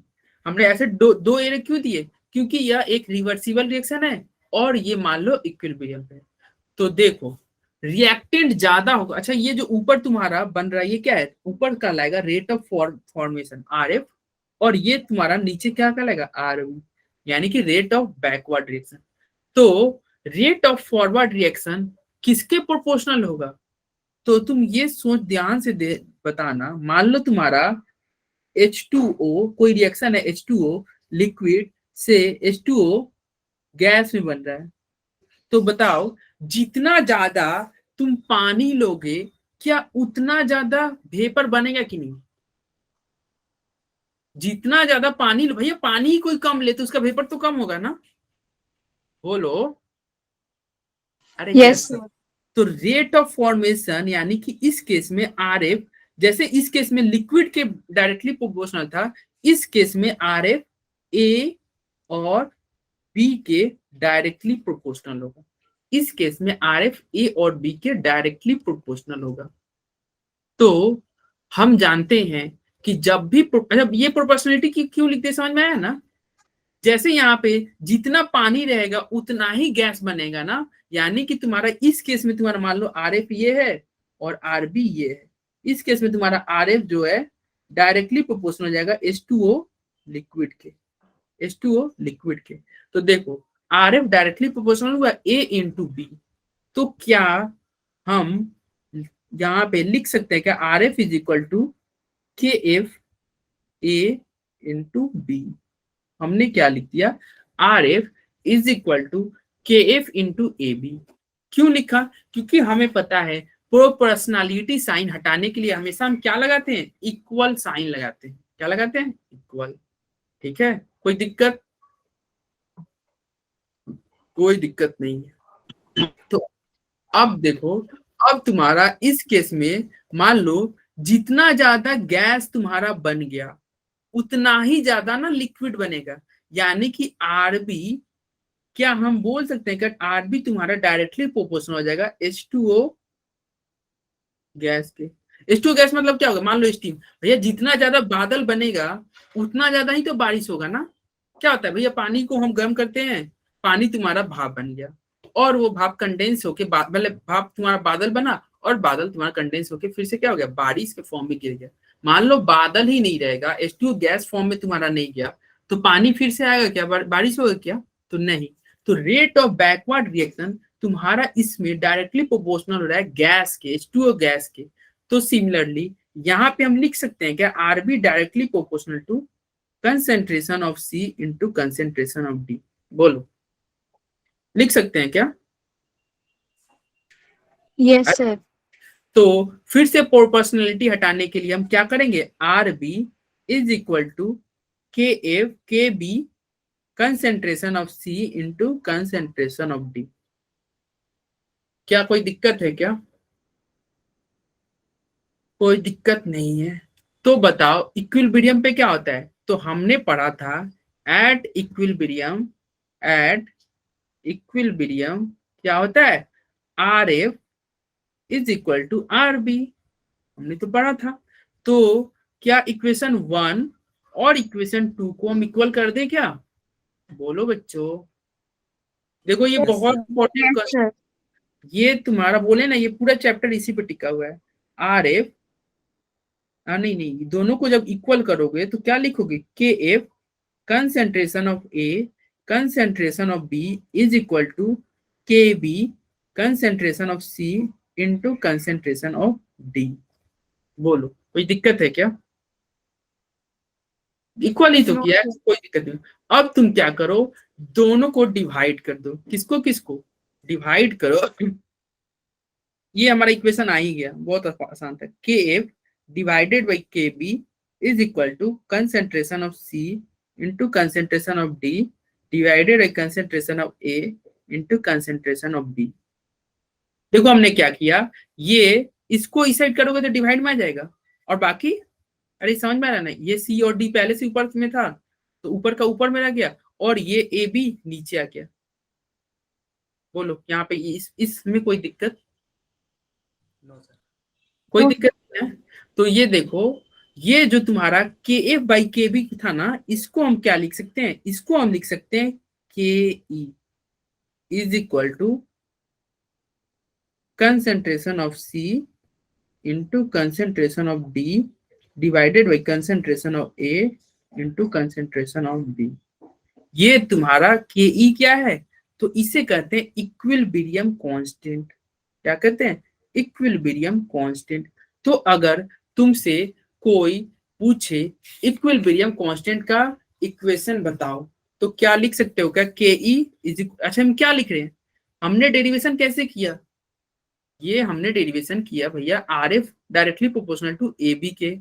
A: हमने ऐसे दो एरे क्यों दिए, क्योंकि यह एक रिवर्सिबल रिएक्शन है और ये मान लो इक्विलिब्रियम है। तो देखो रिएक्टेंट ज्यादा होगा। अच्छा ये जो ऊपर तुम्हारा बन रहा है ये क्या है, ऊपर का लाएगा rate of formation R F, और ये तुम्हारा नीचे क्या कहलाएगा आर वी, यानी कि रेट ऑफ बैकवर्ड रिएक्शन। तो रेट ऑफ फॉरवर्ड रिएक्शन किसके प्रोपोर्शनल होगा, तो तुम ये सोच ध्यान से दे बताना। मान लो तुम्हारा H2O कोई रिएक्शन है, H2O लिक्विड से H2O गैस में बन रहा है, तो बताओ जितना ज्यादा तुम पानी लोगे क्या उतना ज्यादा वेपर बनेगा कि नहीं। जितना ज्यादा पानी लो, भैया पानी ही कोई कम ले तो उसका वेपर तो कम होगा ना, बोलो। अरे
C: यस
A: यस। तो रेट ऑफ फॉर्मेशन यानी कि इस केस में आर एफ, जैसे इस केस में लिक्विड के डायरेक्टली प्रोपोर्शनल था, इस केस में आर एफ ए और बी के डायरेक्टली प्रोपोर्शनल होगा। इस केस में आर एफ ए और बी के डायरेक्टली प्रोपोर्शनल होगा। तो हम जानते हैं कि जब भी जब ये प्रोपोर्शनलिटी की क्यों लिखते हैं, समझ में आया ना। जैसे यहाँ पे जितना पानी रहेगा उतना ही गैस बनेगा ना, यानी कि तुम्हारा इस केस में तुम्हारा मान लो आर एफ ये है और आर बी ये है। इस केस में तुम्हारा आर एफ जो है डायरेक्टली प्रोपोर्शनल हो जाएगा H2O लिक्विड के, H2O लिक्विड के। तो देखो आर एफ डायरेक्टली प्रोपोर्शनल हुआ A इंटू बी। तो क्या हम यहाँ पे लिख सकते हैं क्या, R F is equal to K F A into B. हमने क्या लिख दिया, R F is equal to K F into A B. क्यों लिखा, क्योंकि हमें पता है प्रोपोर्शनलिटी साइन हटाने के लिए हमेशा हम क्या लगाते हैं, इक्वल साइन लगाते हैं। क्या लगाते हैं, इक्वल। ठीक है, कोई दिक्कत, कोई दिक्कत नहीं है। तो अब देखो, अब तुम्हारा इस केस में मान लो जितना ज्यादा गैस तुम्हारा बन गया उतना ही ज्यादा ना लिक्विड बनेगा, यानी कि आरबी, क्या हम बोल सकते हैं कि आरबी तुम्हारा डायरेक्टली प्रोपोर्शनल हो जाएगा H2O गैस के। H2O गैस मतलब क्या होगा, मान लो स्टीम। भैया जितना ज्यादा बादल बनेगा उतना ज्यादा ही तो बारिश होगा ना। क्या होता है भैया, पानी को हम गर्म करते हैं, पानी तुम्हारा भाप बन गया और वो भाप कंडेंस होके मतलब भाप तुम्हारा बादल बना और बादल तुम्हारा कंडेंस होके फिर से क्या हो गया, बारिश के फॉर्म में गिर गया। मान लो बादल ही नहीं रहेगा, H2O गैस फॉर्म में तुम्हारा नहीं गया, तो पानी फिर से आएगा क्या, बारिश होगा क्या, तो नहीं। तो रेट ऑफ बैकवर्ड रिएक्शन तुम्हारा इसमें डायरेक्टली प्रोपोर्शनल हो रहा है गैस के, H2O गैस के। तो सिमिलरली यहाँ पे हम लिख सकते हैं क्या, R B directly proportional to concentration of C into concentration of D. बोलो, लिख सकते हैं क्या?
C: Yes sir.
A: तो फिर से प्रोपोर्शनलिटी हटाने के लिए हम क्या करेंगे, R B is equal to K F K B concentration of C into concentration of D. क्या कोई दिक्कत है क्या? कोई दिक्कत नहीं है। तो बताओ इक्विलिब्रियम पे क्या होता है, तो हमने पढ़ा था एट इक्विलिब्रियम, एट इक्विलिब्रियम क्या होता है, R F is equal to R B. हमने तो पढ़ा था। तो क्या इक्वेशन 1 और इक्वेशन 2 को हम इक्वल कर दें क्या? बोलो बच्चों। देखो ये बहुत इंपॉर्टेंट क्वेश्चन, ये तुम्हारा बोले ना, ये पूरा चैप्टर इसी पे टिका हुआ है। आर एफ, नहीं नहीं, दोनों को जब इक्वल करोगे तो क्या लिखोगे, K F concentration of A concentration of B is equal to K B concentration of C into concentration of D. बोलो कोई दिक्कत है क्या? इक्वल ही तो
C: No,
A: किया है,
C: sir.
A: कोई दिक्कत नहीं। अब तुम क्या करो, दोनों को डिवाइड कर दो। किसको किसको डिवाइड करो? ये हमारा इक्वेशन आ ही गया, बहुत आसान था। K F divided by K B is equal to concentration of C into concentration of D divided by concentration of A into concentration of B. देखो हमने क्या किया, ये इसको इस साइड करोगे तो डिवाइड में आ जाएगा और बाकी, अरे समझ में आ रहा ना, ये सी और डी पहले से ऊपर में था तो ऊपर का ऊपर में रह गया और ये ए बी नीचे आ गया। बोलो यहाँ पे इसमें कोई दिक्कत?
B: No sir.
A: कोई
C: No.
A: दिक्कत नहीं है। तो ये देखो, ये जो तुम्हारा के एफ बाई के बी था ना, इसको हम क्या लिख सकते हैं, इसको हम लिख सकते हैं K E is equal to concentration of C into concentration of D divided by concentration of A into concentration of B. ये तुम्हारा के ई क्या है, तो इसे कहते हैं इक्विलिब्रियम कांस्टेंट। क्या कहते हैं, इक्विलिब्रियम कांस्टेंट। तो अगर तुमसे कोई पूछे इक्विलिब्रियम कांस्टेंट का इक्वेशन बताओ तो क्या लिख सकते हो, क्या के ई इज, अच्छा हम क्या लिख रहे हैं, हमने डेरिवेशन कैसे किया, ये हमने डेरिवेशन किया भैया R F directly proportional to A B के,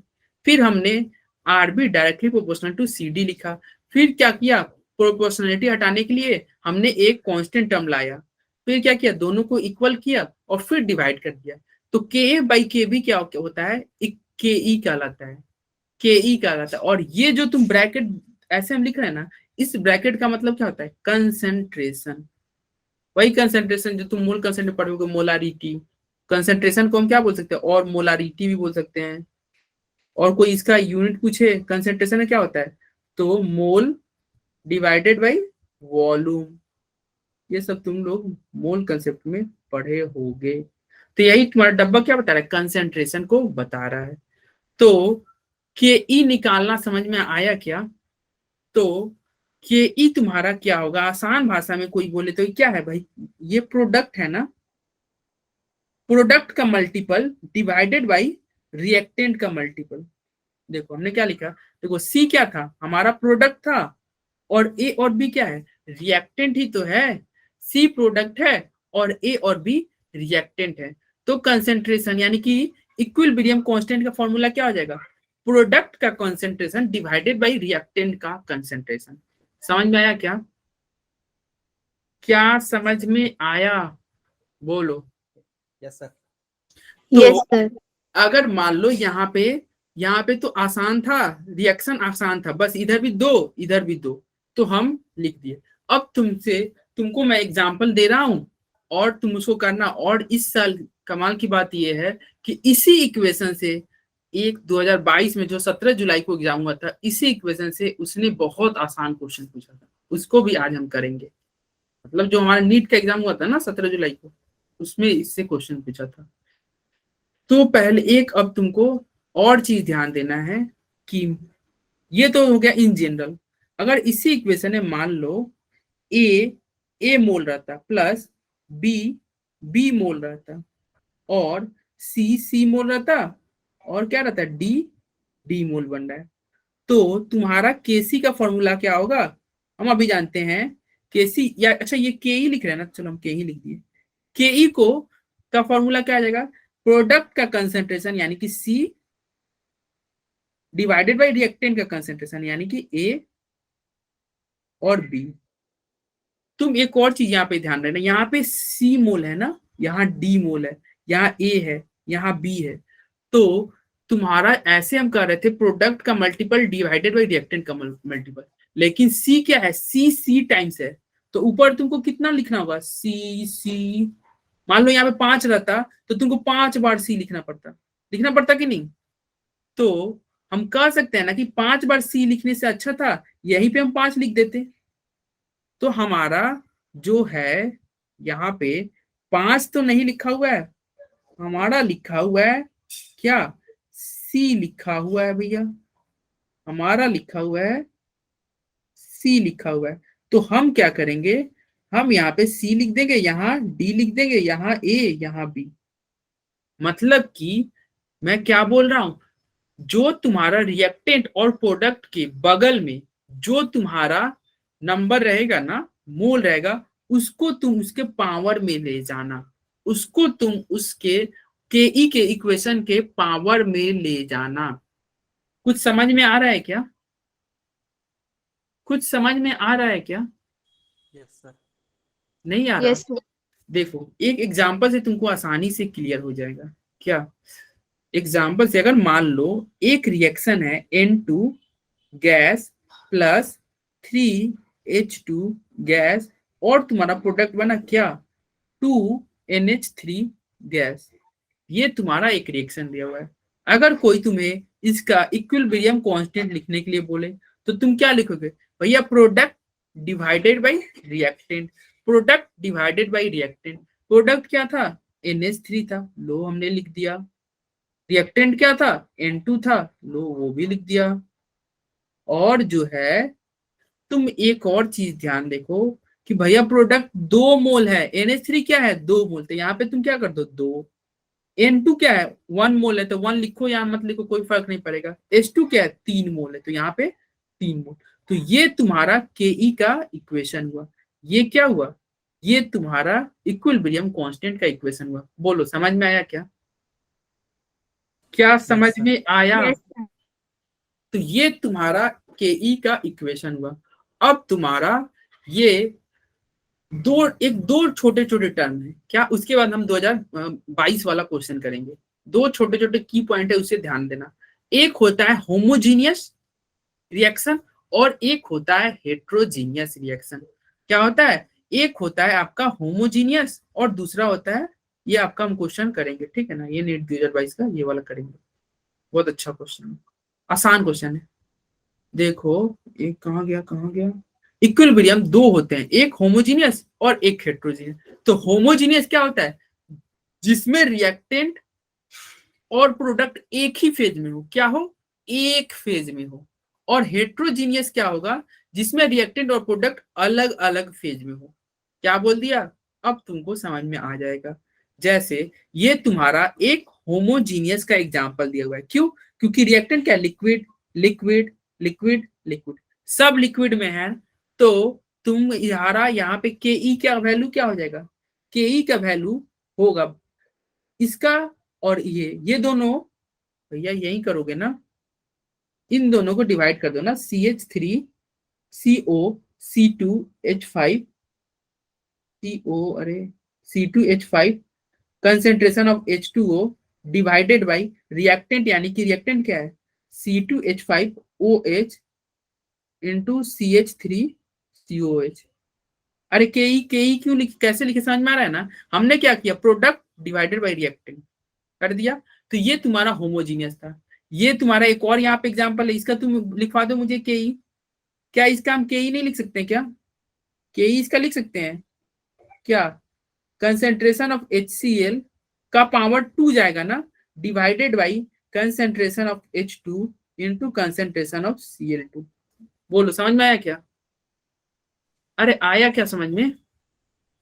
A: फिर हमने R B directly proportional to C D लिखा, फिर क्या किया, प्रोपोर्शनलिटी हटाने के लिए हमने एक कांस्टेंट टर्म लाया, फिर क्या किया, दोनों को इक्वल किया और फिर डिवाइड कर दिया। तो के एफ बाई के बी क्या होता है, के ई कहलाता है, के ई कहलाता है। और ये जो तुम ब्रैकेट ऐसे हम लिख रहे हैं ना, इस ब्रैकेट का मतलब क्या होता है, कंसेंट्रेशन। वही कंसेंट्रेशन जो तुम मोल कंसेंट्रेशन पढ़ोगे, मोलारिटी। कंसेंट्रेशन को हम क्या बोल सकते हैं, और मोलारिटी भी बोल सकते हैं। और कोई इसका यूनिट पूछे कंसेंट्रेशन में क्या होता है, तो मोल डिवाइडेड बाई वॉल्यूम। ये सब तुम लोग मोल कंसेप्ट में पढ़े होगे। तो यही तुम्हारा डब्बा क्या बता रहा है, कंसेंट्रेशन को बता रहा है। तो के ई निकालना समझ में आया क्या? तो के ई तुम्हारा क्या होगा, आसान भाषा में कोई बोले तो क्या है भाई, ये प्रोडक्ट है ना, प्रोडक्ट का मल्टीपल डिवाइडेड बाई रिएक्टेंट का मल्टीपल। देखो हमने क्या लिखा, देखो सी क्या था, हमारा प्रोडक्ट था, और ए और बी क्या है, रिएक्टेंट ही तो है। सी प्रोडक्ट है और ए और बी रिएक्टेंट है। तो कंसेंट्रेशन यानी कि इक्विलिब्रियम कांस्टेंट का फॉर्मूला क्या हो जाएगा, प्रोडक्ट का कंसेंट्रेशन डिवाइडेड बाय रिएक्टेंट का कंसेंट्रेशन। समझ में आया क्या? क्या समझ में आया? बोलो।
B: Yes sir.
A: तो
C: यस सर।
A: अगर मान लो यहाँ पे तो आसान था, रिएक्शन आसान था, बस इधर भी दो इधर भी दो, तो हम लिख दिए। अब तुमको मैं एग्जांपल दे रहा हूं और तुम उसको करना। और इस साल कमाल की बात यह है कि इसी इक्वेशन से 2022 में जो 17 जुलाई को एग्जाम हुआ था, इसी इक्वेशन से उसने बहुत आसान क्वेश्चन पूछा था, उसको भी आज हम करेंगे। मतलब जो हमारा नीट का एग्जाम हुआ था ना 17 जुलाई को, उसमें इससे क्वेश्चन पूछा था। तो पहले एक अब तुमको और चीज ध्यान देना है कि ये तो हो गया इन जनरल। अगर इसी इक्वेशन में मान लो ए मोल रहता प्लस बी मोल रहता और सी मोल रहता और क्या रहता डी मोल बन रहा है, तो तुम्हारा केसी का फॉर्मूला क्या होगा, हम अभी जानते हैं। केसी या अच्छा ये के ई लिख रहे हैं ना, चलो हम के ई लिख दिए। के ई को का फॉर्मूला क्या आ जाएगा, प्रोडक्ट का कंसेंट्रेशन यानी कि सी डिवाइडेड बाय रिएक्टेंट का कंसेंट्रेशन यानी कि ए और बी। तुम एक और चीज यहाँ पे ध्यान रखना, यहाँ पे सी मोल है ना, यहाँ डी मोल है, यहाँ ए है, यहाँ बी है। तो तुम्हारा ऐसे हम कर रहे थे प्रोडक्ट का मल्टीपल डिवाइडेड बाय रिएक्टेंट का मल्टीपल, लेकिन सी क्या है, सी टाइम्स है। तो ऊपर तुमको कितना लिखना होगा, सी। मान लो यहाँ पे 5 रहता तो तुमको 5 बार सी लिखना पड़ता कि नहीं? तो हम कह सकते हैं ना कि 5 बार सी लिखने से अच्छा था यहीं पे हम 5 लिख देते। तो हमारा जो है यहाँ पे 5 तो नहीं लिखा हुआ है, हमारा लिखा हुआ है क्या, सी लिखा हुआ है भैया, हमारा लिखा हुआ है सी लिखा हुआ है। तो हम क्या करेंगे, हम यहाँ पे सी लिख देंगे, यहाँ डी लिख देंगे, यहाँ ए, यहाँ बी। मतलब कि मैं क्या बोल रहा हूं, जो तुम्हारा रिएक्टेंट और प्रोडक्ट के बगल में जो तुम्हारा नंबर रहेगा ना, मोल रहेगा, उसको तुम उसके पावर में ले जाना, उसको तुम उसके के के इक्वेशन के पावर में ले जाना। कुछ समझ में आ रहा है क्या? कुछ समझ में आ रहा है क्या?
B: Yes sir.
A: नहीं आ रहा?
C: Yes sir.
A: देखो एक एग्जांपल से तुमको आसानी से क्लियर हो जाएगा। क्या एग्जांपल से, अगर मान लो एक रिएक्शन है N2 gas plus 3H2 gas और तुम्हारा प्रोडक्ट बना क्या, 2NH3 गैस। ये तुम्हारा एक रिएक्शन दिया हुआ है। अगर कोई तुम्हें इसका इक्विलिब्रियम कांस्टेंट लिखने के लिए बोले तो तुम क्या लिखोगे, भैया product divided by reactant, product divided by reactant. Product क्या था, NH3 था, लो हमने लिख दिया। रिएक्टेंट क्या था, N2 था, लो वो भी लिख दिया। और जो है तुम एक और चीज ध्यान देखो कि भैया प्रोडक्ट 2 मोल है, NH3 क्या है 2 मोल, तो यहाँ पे तुम क्या कर दो 2। N2 क्या है 1 मोल है, तो 1 लिखो या मत लिखो कोई फर्क नहीं पड़ेगा। H2 क्या है 3 मोल है, तो यहाँ पे 3 मोल। तो ये तुम्हारा के का इक्वेशन हुआ। ये क्या हुआ, ये तुम्हारा इक्विलिब्रियम कांस्टेंट का इक्वेशन हुआ। बोलो समझ में आया क्या? क्या समझ में आया?
C: Yes sir.
A: तो ये तुम्हारा के का इक्वेशन हुआ। अब तुम्हारा ये दो छोटे छोटे टर्म है क्या, उसके बाद हम 2022 वाला क्वेश्चन करेंगे। दो छोटे छोटे की पॉइंट है, उसे ध्यान देना। एक होता है होमोजीनियस रिएक्शन और एक होता है हेट्रोजीनियस रिएक्शन। क्या होता है, एक होता है आपका होमोजीनियस और दूसरा होता है, ये आपका हम क्वेश्चन करेंगे, ठीक है ना, ये नीट 2022 का ये वाला करेंगे। बहुत अच्छा क्वेश्चन है, आसान क्वेश्चन है। देखो एक कहाँ गया कहाँ गया। इक्विलिब्रियम दो होते हैं, एक होमोजीनियस और एक हेट्रोजीनियस। तो होमोजीनियस क्या होता है, जिसमें रिएक्टेंट और प्रोडक्ट एक ही फेज में हो, क्या हो, एक फेज में हो। और हेट्रोजीनियस क्या होगा, जिसमें रिएक्टेंट और प्रोडक्ट अलग अलग फेज में हो। क्या बोल दिया, अब तुमको समझ में आ जाएगा। जैसे ये तुम्हारा एक होमोजीनियस का एग्जांपल दिया हुआ है, क्यों, क्योंकि रिएक्टेंट क्या, लिक्विड लिक्विड लिक्विड लिक्विड, सब लिक्विड में है। तो तुम यहाँ पे के ई क्या वैल्यू क्या हो जाएगा, के ई का वैल्यू होगा इसका, और ये दोनों, भैया यही करोगे ना, इन दोनों को डिवाइड कर दो ना, CH3CO, C2H5, CO अरे C2H5, concentration of H2O divided by reactant, यानी कि रिएक्टेंट क्या है, C2H5OH इंटू CH3COH। अरे के ई क्यों कैसे लिखे, समझ में आ रहा है ना, हमने क्या किया, प्रोडक्ट डिवाइडेड बाई रिएक्टेंट कर दिया। तो ये तुम्हारा होमोजीनियस था। ये तुम्हारा एक और यहाँ पे एग्जांपल है, इसका तुम लिखवा दो मुझे के ई। क्या इसका हम के ई नहीं लिख सकते क्या, के ई इसका लिख सकते हैं क्या, कंसेंट्रेशन ऑफ HCl का पावर 2 जाएगा ना, divided by concentration of H2 into concentration of Cl2। बोलो समझ में आया क्या, अरे आया क्या समझ में।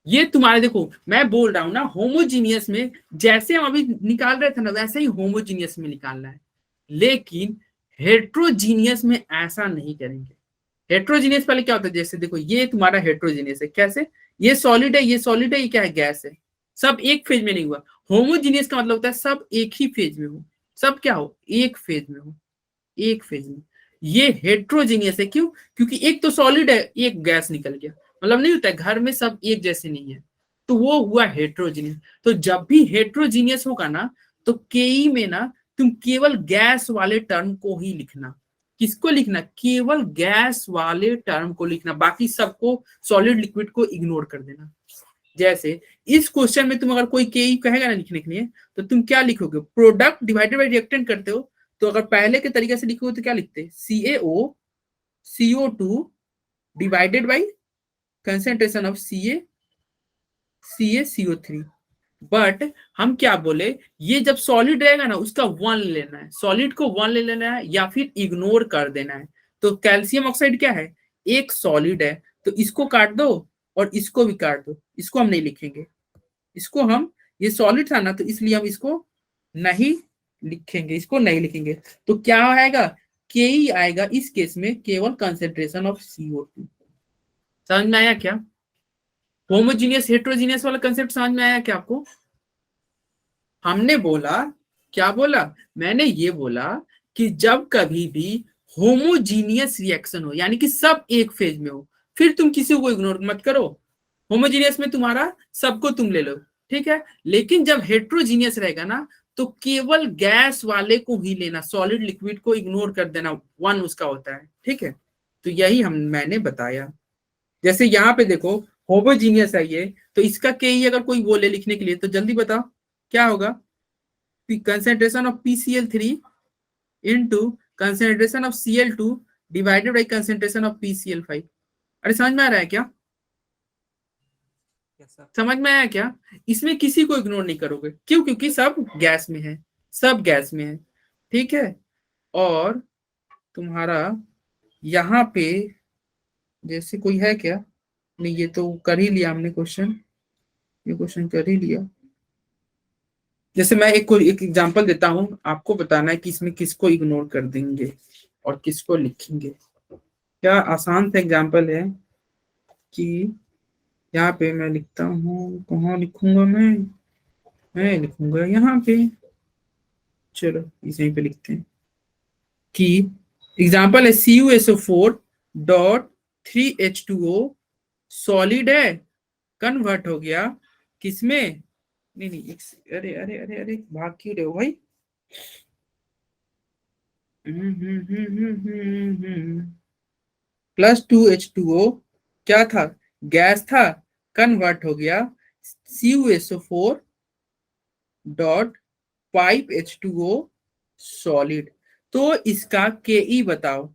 A: ये तुम्हारे देखो मैं बोल रहा हूं ना, होमोजीनियस में जैसे हम अभी निकाल रहे थे ना, वैसे ही होमोजीनियस में निकालना है। लेकिन हेट्रोजीनियस में ऐसा नहीं करेंगे। हेट्रोजीनियस पहले क्या होता है, जैसे देखो ये तुम्हारा हेट्रोजीनियस है, कैसे, ये सॉलिड है, ये सॉलिड है, ये क्या है, गैस है, सब एक फेज में नहीं हुआ। होमोजीनियस का मतलब होता है सब एक ही फेज में हो, सब क्या हो, एक फेज में हो, एक फेज में। ये हेट्रोजीनियस है, क्यों, क्योंकि एक तो सॉलिड है, एक गैस निकल गया, मतलब नहीं होता है घर में सब एक जैसे नहीं है, तो वो हुआ हेट्रोजीनियस। तो जब भी हेट्रोजीनियस होगा ना, तो केई में ना तुम केवल गैस वाले टर्म को ही लिखना। किसको लिखना, केवल गैस वाले टर्म को लिखना, बाकी सबको सॉलिड लिक्विड को इग्नोर कर देना। जैसे इस क्वेश्चन में तुम अगर कोई केई कहेगा ना लिखने के लिए, तो तुम क्या लिखोगे, प्रोडक्ट डिवाइडेड बाई रिएक्टेंट करते हो, तो अगर पहले के तरीके से लिखोगे तो क्या लिखते, CaO CO2 divided by concentration of CaCO3। But हम क्या बोले, ये जब सॉलिड रहेगा ना उसका वन लेना है, सॉलिड को वन ले लेना है या फिर इग्नोर कर देना है। तो कैल्शियम ऑक्साइड क्या है, एक सॉलिड है, तो इसको काट दो और इसको भी काट दो, इसको हम नहीं लिखेंगे, इसको हम, ये सॉलिड था ना तो इसलिए हम इसको नहीं लिखेंगे, इसको नहीं लिखेंगे। तो क्या आएगा, के ही आएगा इस केस में, केवल कंसेंट्रेशन ऑफ CO2। समझ में आया क्या, होमोजीनियस हेट्रोजीनियस वाला कंसेप्ट समझ में आया क्या आपको। हमने बोला, क्या बोला, मैंने ये बोला कि जब कभी भी होमोजीनियस रिएक्शन हो, यानी कि सब एक फेज में हो, फिर तुम किसी को इग्नोर मत करो। होमोजीनियस में तुम्हारा सबको तुम ले लो, ठीक है, लेकिन जब हेट्रोजीनियस रहेगा ना, तो केवल गैस वाले को ही लेना, सॉलिड लिक्विड को इग्नोर कर देना, वन उसका होता है, ठीक है। तो यही मैंने बताया। जैसे यहाँ पे देखो होमोजीनियस है ये, तो इसका के ही अगर कोई बोले लिखने के लिए, तो जल्दी बताओ क्या होगा, concentration of PCl3 into concentration of Cl2 divided by concentration of PCl5। अरे समझ में आ रहा है क्या, समझ में आया क्या, इसमें किसी को इग्नोर नहीं करोगे, क्यों, क्योंकि सब गैस में है, सब गैस में है, ठीक है। और तुम्हारा यहाँ पे जैसे कोई है क्या, नहीं ये तो कर ही लिया हमने क्वेश्चन, ये क्वेश्चन कर ही लिया। जैसे मैं एक एग्जांपल देता हूं, आपको बताना है कि इसमें किसको इग्नोर कर देंगे और किसको लिखेंगे। क्या आसान सा एग्जांपल है कि यहाँ पे मैं लिखता हूँ, कहाँ लिखूंगा मैं लिखूंगा यहाँ पे, चलो इसी पे लिखते हैं कि एग्जांपल है CuSO4 डॉट 3H2O सॉलिड है, कन्वर्ट हो गया किसमें, नहीं अरे अरे अरे अरे भाग क्यों रहे हो भाई, +2H2O क्या था, गैस था, कन्वर्ट हो गया CuSO4 डॉट 5H2O सॉलिड। तो इसका के बताओ,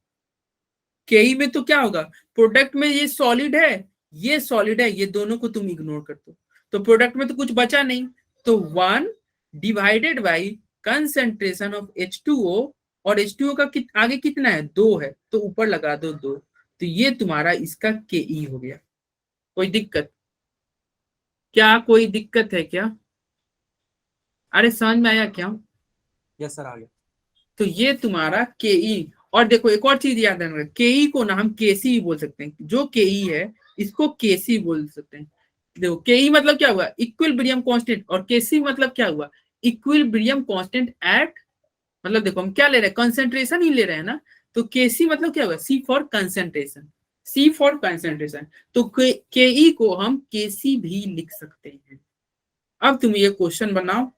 A: के में तो क्या होगा, प्रोडक्ट में ये सॉलिड है, ये सॉलिड है, ये दोनों को तुम इग्नोर कर दो, तो प्रोडक्ट में तो कुछ बचा नहीं, तो 1 divided by concentration of H2O, और H2O का आगे कितना है, 2 है, तो ऊपर लगा दो 2, तो ये तुम्हारा इसका के हो गया। कोई दिक्कत, क्या कोई दिक्कत है क्या? अरे समझ में आया क्या?
B: यस सर, आ गया।
A: तो ये तुम्हारा के। और देखो एक और चीज याद रखना, के को ना हम केसी भी बोल सकते हैं, जो के है इसको केसी बोल सकते हैं। देखो के मतलब क्या हुआ, इक्विलिब्रियम कांस्टेंट, और केसी मतलब क्या हुआ, इक्विलिब्रियम कांस्टेंट एट, मतलब देखो हम क्या ले रहे हैं, कंसेंट्रेशन ही ले रहे हैं ना, तो केसी मतलब क्या हुआ, C for concentration, C for concentration, तो के को हम केसी भी लिख सकते हैं। अब तुम ये क्वेश्चन बनाओ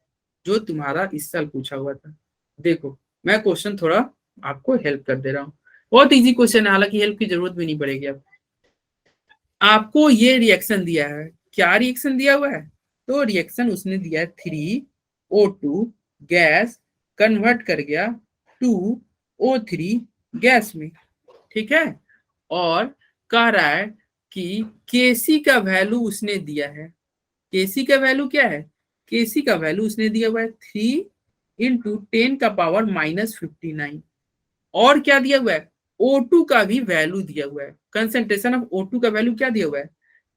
A: जो तुम्हारा इस साल पूछा हुआ था। देखो मैं क्वेश्चन थोड़ा आपको हेल्प कर दे रहा हूँ, बहुत इजी क्वेश्चन है, हालांकि हेल्प की जरूरत भी नहीं पड़ेगी। अब आपको ये रिएक्शन दिया है, क्या रिएक्शन दिया हुआ है, तो रिएक्शन उसने दिया है 3O2 गैस कन्वर्ट कर गया 2O3 गैस में, ठीक है, और कह रहा है कि केसी का वैल्यू उसने दिया है, केसी का वैल्यू क्या है, केसी का वैल्यू उसने दिया हुआ है 3 इंटू 10 का पावर -59, और क्या दिया हुआ है, O2 का भी वैल्यू दिया हुआ है, कंसेंट्रेशन ऑफ O2 का वैल्यू क्या दिया हुआ है,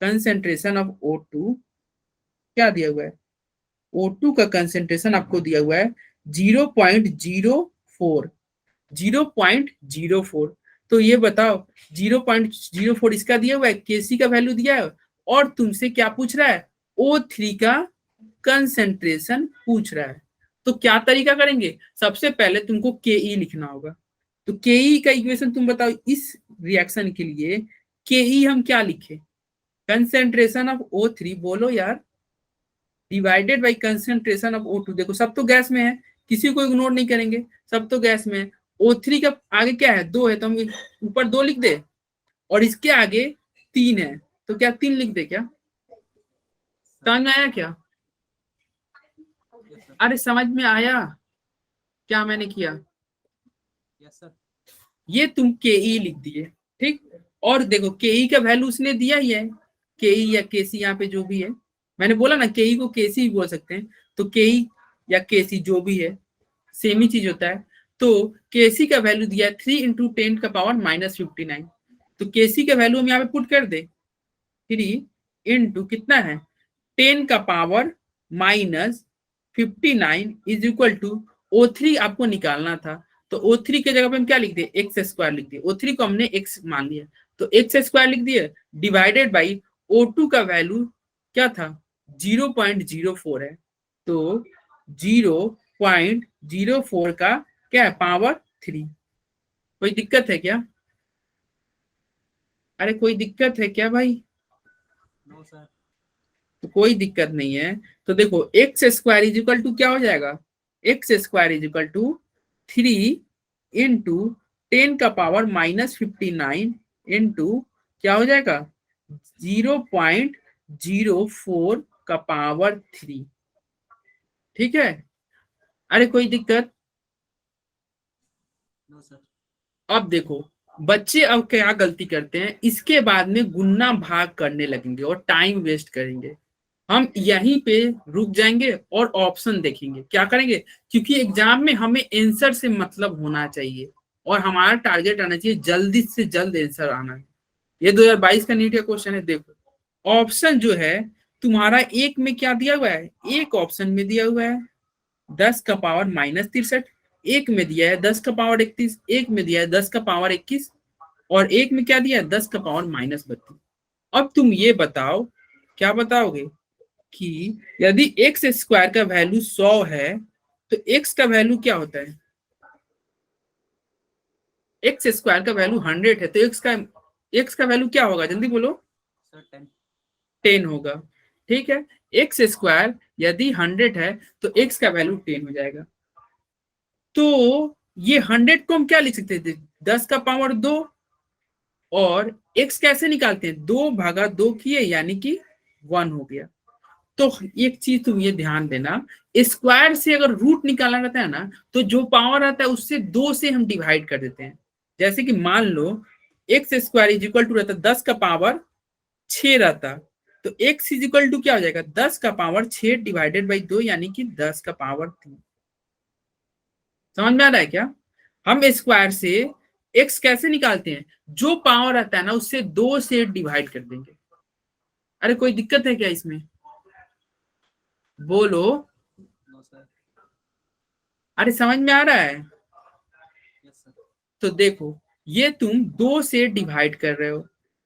A: कंसेंट्रेशन ऑफ O2 क्या दिया हुआ है, O2 का कंसेंट्रेशन आपको दिया हुआ है 0.04, 0.04। तो ये बताओ 0.04 इसका दिया हुआ है, केसी का वैल्यू दिया है, और तुमसे क्या पूछ रहा है, O3 का कंसेंट्रेशन पूछ रहा है। तो क्या तरीका करेंगे, सबसे पहले तुमको के लिखना होगा, तो के का इक्वेशन तुम बताओ, इस रिएक्शन के लिए के हम क्या लिखे, कंसेंट्रेशन ऑफ O3 बोलो यार, divided by concentration of O2, देखो सब तो गैस में है, किसी को इग्नोर नहीं करेंगे, सब तो गैस में है, O3 का आगे क्या है, 2 है, तो हम ऊपर 2 लिख दे, और इसके आगे 3 है, तो क्या 3 लिख दे क्या, समझ में आया क्या? अरे समझ में आया क्या मैंने किया?
B: Yes sir.
A: ये तुम के लिख दिए, ठीक, और देखो के का वैल्यू उसने दिया ही है, के या केसी यहाँ पे जो भी है, मैंने बोला ना के को केसी भी बोल सकते हैं, तो के या केसी जो भी है सेम ही चीज होता है। तो केसी का वैल्यू दिया है 3 इंटू 10 का पावर -59, तो केसी का वैल्यू हम यहाँ पे पुट कर दे, 3 इंटू कितना है 10 का power -59 is equal to O3 आपको निकालना था, तो O3 के जगह पे हम क्या लिख दिए, x² लिख दिए, O3 को हमने x मान लिया, तो x² लिख दिए, डिवाइडेड बाई O2 का वैल्यू क्या था 0.04 है, तो 0.04 का क्या है पावर 3। कोई दिक्कत है क्या? अरे कोई दिक्कत है क्या भाई?
B: No sir.
A: तो कोई दिक्कत नहीं है, तो देखो x² इज इक्वल टू क्या हो जाएगा, x² is equal to 3 into 10 का पावर -59 इंटू क्या हो जाएगा 0.04 का पावर 3, ठीक है। अरे कोई दिक्कत?
B: No sir.
A: अब देखो बच्चे अब क्या गलती करते हैं, इसके बाद में गुन्ना भाग करने लगेंगे और टाइम वेस्ट करेंगे, हम यहीं पे रुक जाएंगे और ऑप्शन देखेंगे, क्या करेंगे, क्योंकि एग्जाम में हमें आंसर से मतलब होना चाहिए, और हमारा टारगेट आना चाहिए जल्दी से जल्द आंसर आना है। ये 2022 का नीट का क्वेश्चन है, देखो ऑप्शन जो है तुम्हारा एक में क्या दिया हुआ है, एक ऑप्शन में दिया हुआ है 10 का पावर -63, एक में दिया है 10 का पावर 31, एक में दिया है 10 का पावर 21, और एक में क्या दिया है 10 का पावर -32। अब तुम ये बताओ, क्या बताओगे कि यदि x² का वैल्यू 100 है तो x का वैल्यू क्या होता है, x² का वैल्यू 100 है, तो x का वैल्यू क्या होगा, जल्दी बोलो।
B: सर 10।
A: 10 होगा, ठीक है, x² यदि 100 है तो x का वैल्यू 10 हो जाएगा, तो ये 100 को हम क्या लिख सकते थे, 10 का पावर 2, और x कैसे निकालते हैं, 2 भागा 2 किए यानी कि 1 हो गया, तो एक चीज तुम ये ध्यान देना, स्क्वायर से अगर रूट निकालना रहता है ना, तो जो पावर आता है उससे 2 से हम डिवाइड कर देते हैं। जैसे कि मान लो X square is equal to रहता 10 का पावर 6 रहता, तो एक्स इज इक्वल टू क्या हो जाएगा, 10 का पावर 6 डिवाइडेड बाई 2, यानी कि 10 का पावर 3। समझ में आ रहा है क्या? हम स्क्वायर से एक्स कैसे निकालते हैं, जो पावर आता है ना उससे 2 से डिवाइड कर देंगे। अरे कोई दिक्कत है क्या इसमें, बोलो।
B: No sir.
A: अरे समझ में आ रहा है?
B: Yes sir.
A: तो देखो ये तुम 2 से डिवाइड कर रहे हो,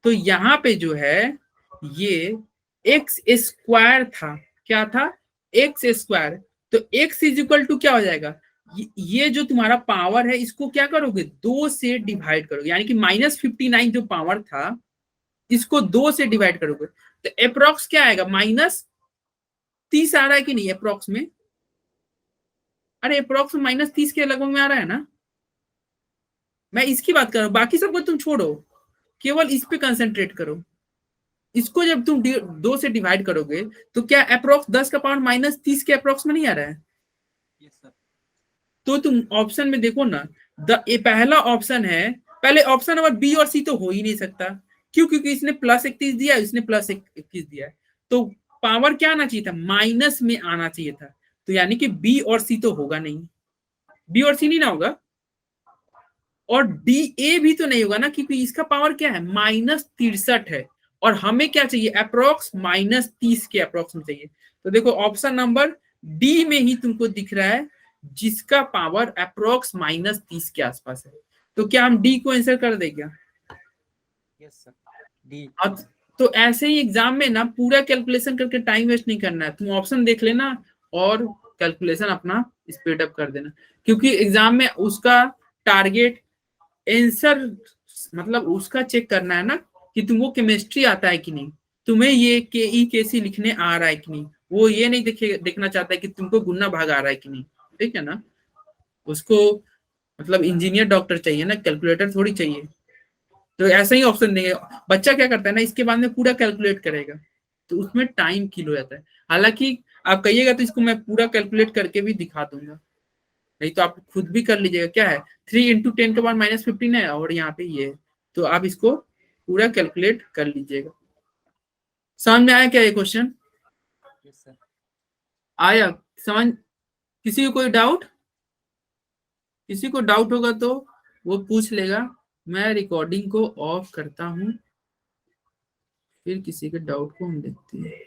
A: तो यहाँ पे जो है ये एक्स स्क्वायर था, क्या था, एक्स स्क्वायर। तो एक्स इज इक्वल टू क्या हो जाएगा, ये जो तुम्हारा पावर है इसको क्या करोगे, 2 से डिवाइड करोगे, यानी कि -59 जो पावर था इसको 2 से डिवाइड करोगे, तो अप्रोक्स क्या आएगा, -30 आ रहा है कि नहीं अप्रोक्स में? अरे अप्रोक्स -30 के लगभग में आ रहा है ना। मैं इसकी बात कर रहा हूँ, बाकी सबको तुम छोड़ो, केवल इस पे कंसेंट्रेट करो। इसको जब तुम 2 से डिवाइड करोगे तो क्या अप्रोक्स 10 का पावर -30 के अप्रोक्स में नहीं आ रहा है?
B: Yes sir.
A: तो तुम ऑप्शन में देखो ना, ये पहला ऑप्शन है, पहले ऑप्शन नंबर बी और सी तो हो ही नहीं सकता। क्यों? क्योंकि इसने +31 दिया, इसने +21 दिया है, तो पावर क्या आना चाहिए था, माइनस में आना चाहिए था, तो यानी कि बी और सी तो होगा नहीं, बी और सी नहीं ना होगा, और डी ए भी तो नहीं होगा ना, क्योंकि इसका पावर क्या है, -63 है, और हमें क्या चाहिए, अप्रोक्स -30 के अप्रोक्स में चाहिए। तो देखो ऑप्शन नंबर डी में ही तुमको दिख रहा है जिसका पावर अप्रोक्स -30 के आसपास है, तो क्या हम डी को आंसर कर दे क्या?
B: Yes sir. डी।
A: अब तो ऐसे ही एग्जाम में ना पूरा कैलकुलेशन करके टाइम वेस्ट नहीं करना है, तुम ऑप्शन देख लेना और कैलकुलेशन अपना स्पीड अप कर देना, क्योंकि एग्जाम में उसका टारगेट आंसर, मतलब उसका चेक करना है ना कि तुमको केमिस्ट्री आता है कि नहीं, तुम्हें ये के ई के सी लिखने आ रहा है कि नहीं, वो ये नहीं देखना चाहता है कि तुमको गुना भाग आ रहा है कि नहीं, ठीक है ना। उसको मतलब इंजीनियर डॉक्टर चाहिए ना, कैलकुलेटर थोड़ी चाहिए। तो ऐसा ही ऑप्शन देंगे, बच्चा क्या करता है ना इसके बाद में पूरा कैलकुलेट करेगा, तो उसमें टाइम किल हो जाता है। हालांकि आप कहिएगा तो इसको मैं पूरा कैलकुलेट करके भी दिखा दूंगा, नहीं तो आप खुद भी कर लीजिएगा। क्या है, 3 × 10 के बाद -15 है, और यहाँ पे ये, तो आप इसको पूरा कैलकुलेट कर लीजिएगा। समझ में आया क्या ये क्वेश्चन?
B: Yes sir.
A: आया समझ? किसी को कोई डाउट, किसी को डाउट होगा तो वो पूछ लेगा। मैं रिकॉर्डिंग को ऑफ करता हूँ, फिर किसी के डाउट को हम देखते हैं।